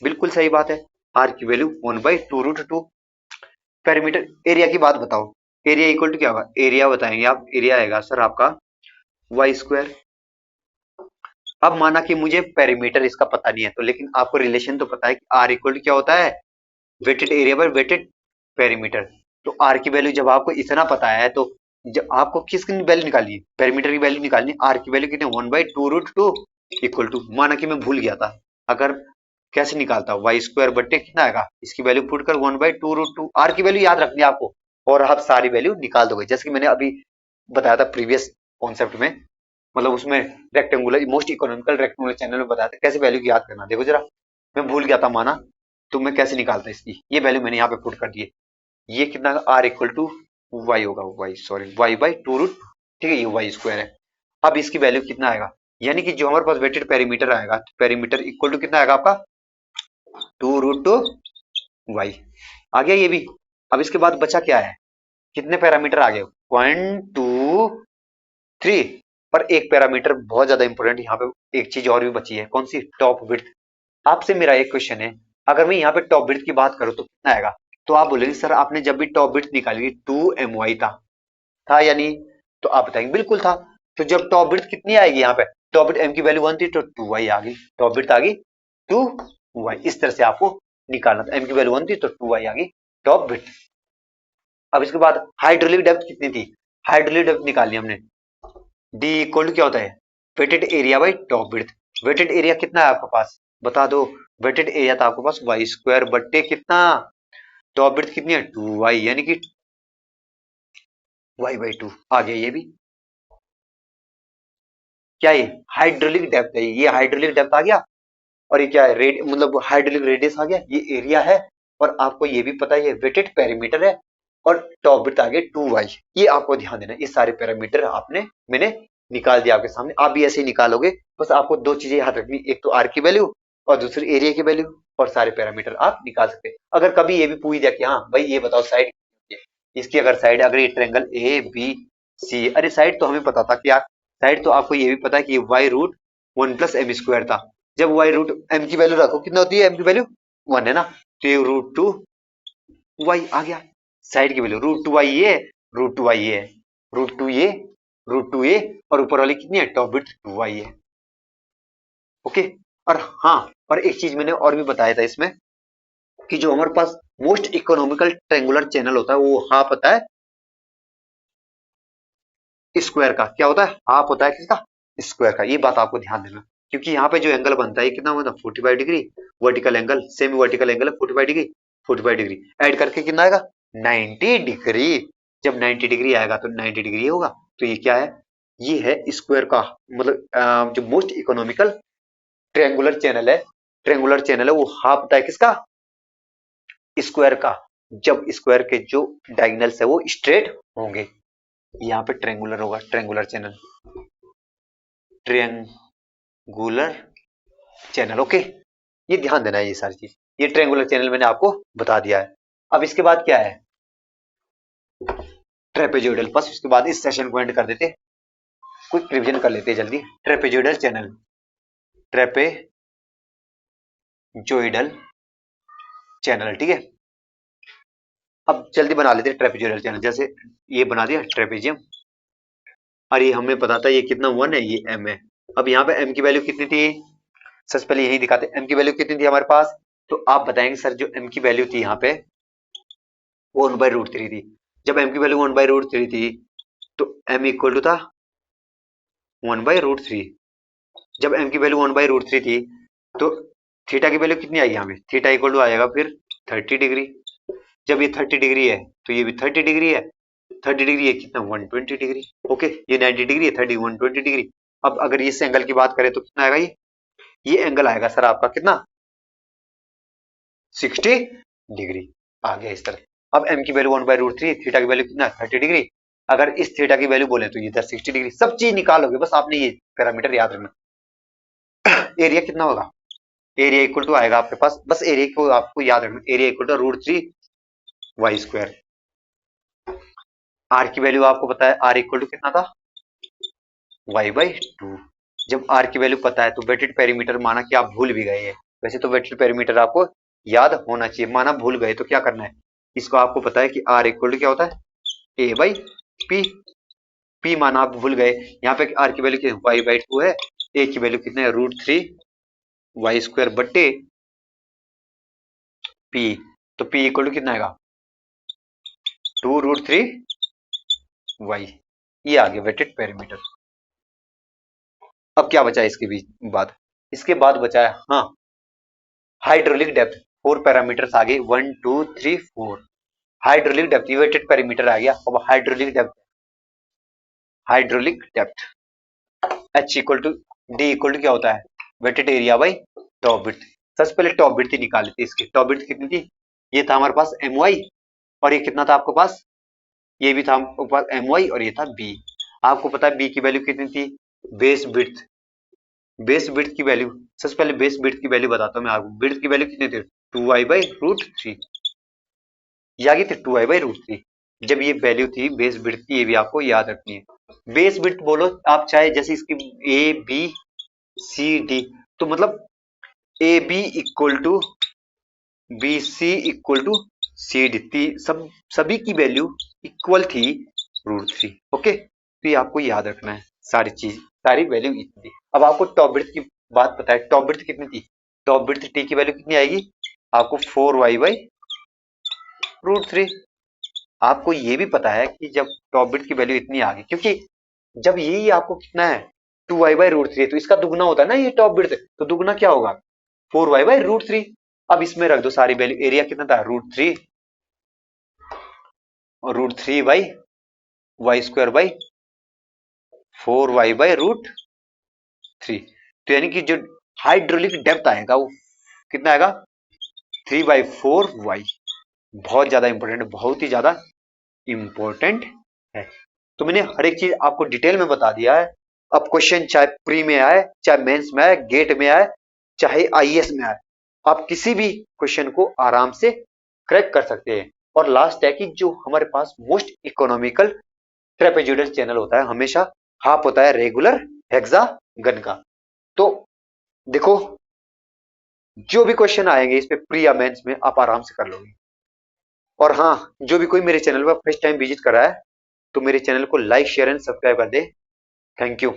बिल्कुल सही बात है, आर की वैल्यू 1/2√2। पेरीमीटर एरिया की बात बताओ, एरिया इक्वल टू क्या होगा, एरिया बताएंगे आप, एरिया आएगा सर आपका y²। अब माना कि मुझे पेरीमीटर इसका पता नहीं है, तो लेकिन आपको रिलेशन तो पता है कि आर इक्वल टू क्या होता है, वेटेड एरिया पर वेटेड पेरीमीटर। तो आर की वैल्यू जब आपको इतना पता है, तो जब आपको किसकी वैल्यू निकालनी है, पेरीमीटर की वैल्यू निकालनी है। आर की वैल्यू कितनी, 1/2√2 इक्वल टू, माना कि मैं भूल गया था, अगर कैसे निकालता, y² बट्टे कितना आएगा, इसकी वैल्यू पुट कर 1/2√2। आर की वैल्यू याद रखनी है आपको और आप सारी वैल्यू निकाल दोगे, जैसे कि मैंने अभी बताया था प्रीवियस कॉन्सेप्ट में, मतलब उसमें rectangular most economical rectangular channel में बताया था कैसे वैल्यू की याद करना। देखो जरा, मैं भूल गया था माना, तो मैं कैसे निकालता इसकी, ये वैल्यू मैंने यहाँ पे पुट कर दी है। ये कितना, आर इक्वल टू वाई होगा, वाई सॉरी y/2√, ठीक है, ये y² है। अब इसकी वैल्यू कितना आएगा, यानी कि जो हमारे पास वेटेड पेरीमीटर आएगा, तो पेरीमीटर इक्वल टू कितना आएगा आपका, 2√2y। आ गया ये भी। अब इसके बाद बचा क्या है, कितने पैरामीटर आ गए, 1 2 3। पर एक पैरामीटर बहुत ज्यादा इंपॉर्टेंट यहाँ पे, एक चीज और भी बची है, कौन सी, टॉप विड्थ। आपसे मेरा एक क्वेश्चन है, अगर मैं यहाँ पे टॉप विड्थ की बात करूँ तो कितना आएगा, तो आप बोलेंगे सर आपने जब भी टॉप विड्थ निकाली 2my था या नहीं, तो आप बताएंगे बिल्कुल था। तो जब टॉप विड्थ कितनी आएगी यहाँ पे, टॉप विड्थ m की वैल्यू 1 थी तो 2y आ गई, टॉप विड्थ आ गई 2y। इस तरह से आपको निकालना था, m की वैल्यू 1 थी तो 2y आ गई टॉप विड्थ। अब इसके बाद हाइड्रोलिक डेप्थ कितनी थी, हाइड्रोलिक डेप्थ निकालनी हमने, डी इक्वल टू क्या होता है, wetted area by top width. Wetted area कितना है आपके पास, बता दो, वेटेड एरिया था आपके पास y² बट्टे कितना, टॉप विड्थ कितनी है 2y, यानी कि y/2 आ गया ये भी। क्या ये हाइड्रोलिक डेप्थ है, ये हाइड्रोलिक डेप्थ आ गया। और ये क्या है, रेड मतलब हाइड्रोलिक रेडियस आ गया, ये एरिया है। और आपको ये भी पता है ये वेटेड पेरीमीटर है, और टॉप विड्थ आ गया 2y। ये आपको ध्यान देना है, ये सारे पैरामीटर आपने मैंने निकाल दिया आपके सामने, आप भी ऐसे ही निकालोगे। बस आपको दो चीजें याद रखनी, एक तो आर की वैल्यू और दूसरी एरिया की वैल्यू, और सारे पैरामीटर आप निकाल सकते हैं। अगर कभी ये भी पूछ दिया कि हाँ भाई ये बताओ साइड, इसकी अगर साइड, अगर ये ट्रायंगल ए बी सी, अरे साइड तो हमें पता था कि यार, साइड तो आपको ये भी पता है कि y√1 + m² था। जब y√m की वैल्यू रखो कितना होती है, m की वैल्यू 1 है ना, तो ये √2y आ गया। साइड की वैल्यू √2i है, √2i है, √2a, √2a और ऊपर वाली कितनी है टॉप विड्थ 2i है। ओके। और हाँ, और एक चीज मैंने और भी बताया था इसमें कि जो हमारे पास मोस्ट इकोनॉमिकल ट्रायंगुलर चैनल होता है वो हाफ होता है स्क्वायर का। क्या होता है? हाफ होता है किसका? स्क्वायर का। ये बात आपको ध्यान देना, क्योंकि यहाँ पे जो एंगल बनता है कितना होता है 45 degree, vertical angle, semi vertical angle है 45 डिग्री, 45 डिग्री ऐड करके कितना आएगा 90 डिग्री। जब 90 डिग्री आएगा तो 90 डिग्री होगा। तो ये क्या है? ये है स्क्वायर का मतलब जो मोस्ट इकोनॉमिकल ट्रायंगुलर चैनल है, ट्रायंगुलर चैनल है वो हाफ होता है किसका? स्क्वायर का। जब स्क्वायर के जो डायगोनल्स है वो स्ट्रेट होंगे। यहाँ पे ट्रायंगुलर होगा, triangular channel, triangular channel. Okay, ये ध्यान देना है ये सारी चीज। ये ट्रायंगुलर चैनल मैंने आपको बता दिया है। अब इसके बाद क्या है? ट्रेपेजोइडल। बस उसके बाद इस सेशन को एंड कर देते, क्विक रिवीजन कर लेते हैं जल्दी। ट्रेपेजोइडल चैनल, ट्रेपेजोइडल चैनल, ठीक है। अब जल्दी बना लेते हैं ट्रेपेजोइडल चैनल। जैसे ये बना दिया ट्रेपेजियम, और ये हमें पता था ये कितना 1 है, ये m है। अब यहाँ पे m की वैल्यू कितनी थी? सबसे पहले यही दिखाते हैं m की वैल्यू कितनी थी हमारे पास। तो आप बताएंगे सर जो m की वैल्यू थी यहाँ पे वो 1/√3 थी। जब m की वैल्यू 1/√3 थी तो m इक्वल टू था 1/√3। जब m की वैल्यू 1/√3 थी तो थीटा की वैल्यू कितनी आई यहाँ पे? थीटा इक्वल टू आएगा फिर 30 डिग्री। जब ये 30 डिग्री है तो ये भी 30 डिग्री है, 30 डिग्री है कितना 120 डिग्री। ओके, ये 90 डिग्री है, 30 120 डिग्री। अब अगर इस एंगल की बात करें तो कितना आएगा? ये एंगल आएगा सर आपका कितना 60 डिग्री आ गया इस तरह। अब m की वैल्यू 1/√3, थीटा की वैल्यू कितना 30 डिग्री। अगर इस थीटा की वैल्यू बोले तो ये इधर 60 डिग्री। सब चीज निकालोगे, बस आपने ये पैरामीटर याद रखना। एरिया कितना होगा? एरिया इक्वल टू आएगा आपके पास, बस एरिया को आपको याद रखना, area equal to √3y²। R की वैल्यू आपको पता है, आर इक्वल टू कितना था y/2। जब आर की वैल्यू पता है तो वेटेड पेरीमीटर, माना कि आप भूल भी गए हैं, वैसे तो वेटेड पेरीमीटर आपको याद होना चाहिए, माना भूल गए तो क्या करना है, इसको आपको पता है कि आर इक्वल टू क्या होता है a/p। p माना आप भूल गए, यहाँ पे आर की वैल्यू क्या y/2 है, a की वैल्यू कितने है √3y² बट्टे p। तो p इक्वल टू कितना आएगा 2√3y। ये आ गया वेटेड पेरीमीटर। अब क्या बचा है इसके बीच बाद? इसके बाद बचा है हाँ हाइड्रोलिक डेप्थ। 4 पैरामीटर्स आ गए, 1 2 3 4। हाइड्रोलिक डेप्थ, ये वेटेड पेरीमीटर आ गया। अब hydraulic depth, hydraulic depth h equal to d equal to क्या होता है wetted area by top width. सबसे पहले टॉप विड्थ निकाल लेते हैं। इसकी टॉप विड्थ कितनी थी? ये था हमारे पास my, और ये कितना था आपके पास? ये भी था आपके पास my, और ये था b। आपको पता है b की वैल्यू कितनी थी? बेस विड्थ, बेस विड्थ की वैल्यू, सबसे पहले बेस विड्थ की वैल्यू बताता हूं मैं आपको। विड्थ की वैल्यू कितनी थी 2y/√3। ये आ गई थी 2y/√3। जब ये वैल्यू थी बेस विड्थ की, ये भी आपको याद रखनी है। बेस विड्थ बोलो आप चाहे, जैसे इसकी ए बी सी डी, तो मतलब A B equal to B C equal to C D, सब सभी की वैल्यू इक्वल थी √3। ओके, तो ये आपको याद रखना है सारी चीज, सारी वैल्यू इतनी थी। अब आपको टॉप विड्थ की बात पता है, टॉप विड्थ कितनी थी? टॉप विड्थ टी की वैल्यू कितनी आएगी आपको 4y/√3। आपको ये भी पता है कि जब टॉप विड्थ की वैल्यू इतनी आ गई, क्योंकि जब यही आपको कितना है 2y/√3 है, तो इसका दुगना होता है ना ये टॉप विड्थ, तो दुगना क्या होगा 4y/√3। अब इसमें रख दो सारी वैल्यू। एरिया कितना था √3 और √3y/4y/√3। तो यानी कि जो हाइड्रोलिक डेप्थ आएगा वो कितना आएगा 3/4y। बहुत ज्यादा इंपॉर्टेंट, बहुत ही ज्यादा इंपॉर्टेंट है। तो मैंने हर एक चीज आपको डिटेल में बता दिया है। अब क्वेश्चन चाहे प्री में आए, चाहे मेंस में आए, गेट में आए, चाहे आईएएस में आए, आप किसी भी क्वेश्चन को आराम से क्रैक कर सकते हैं। और लास्ट है कि जो हमारे पास मोस्ट इकोनॉमिकल ट्रेपेजोइडल चैनल होता है हमेशा हाफ होता है रेगुलर हेक्सागन का। तो देखो जो भी क्वेश्चन आएंगे इस पे प्री या मेंस में आप आराम से कर लोगे। और हाँ, जो भी कोई मेरे चैनल पर फर्स्ट टाइम विजिट कर रहा है तो मेरे चैनल को लाइक शेयर एंड सब्सक्राइब कर दे। Thank you.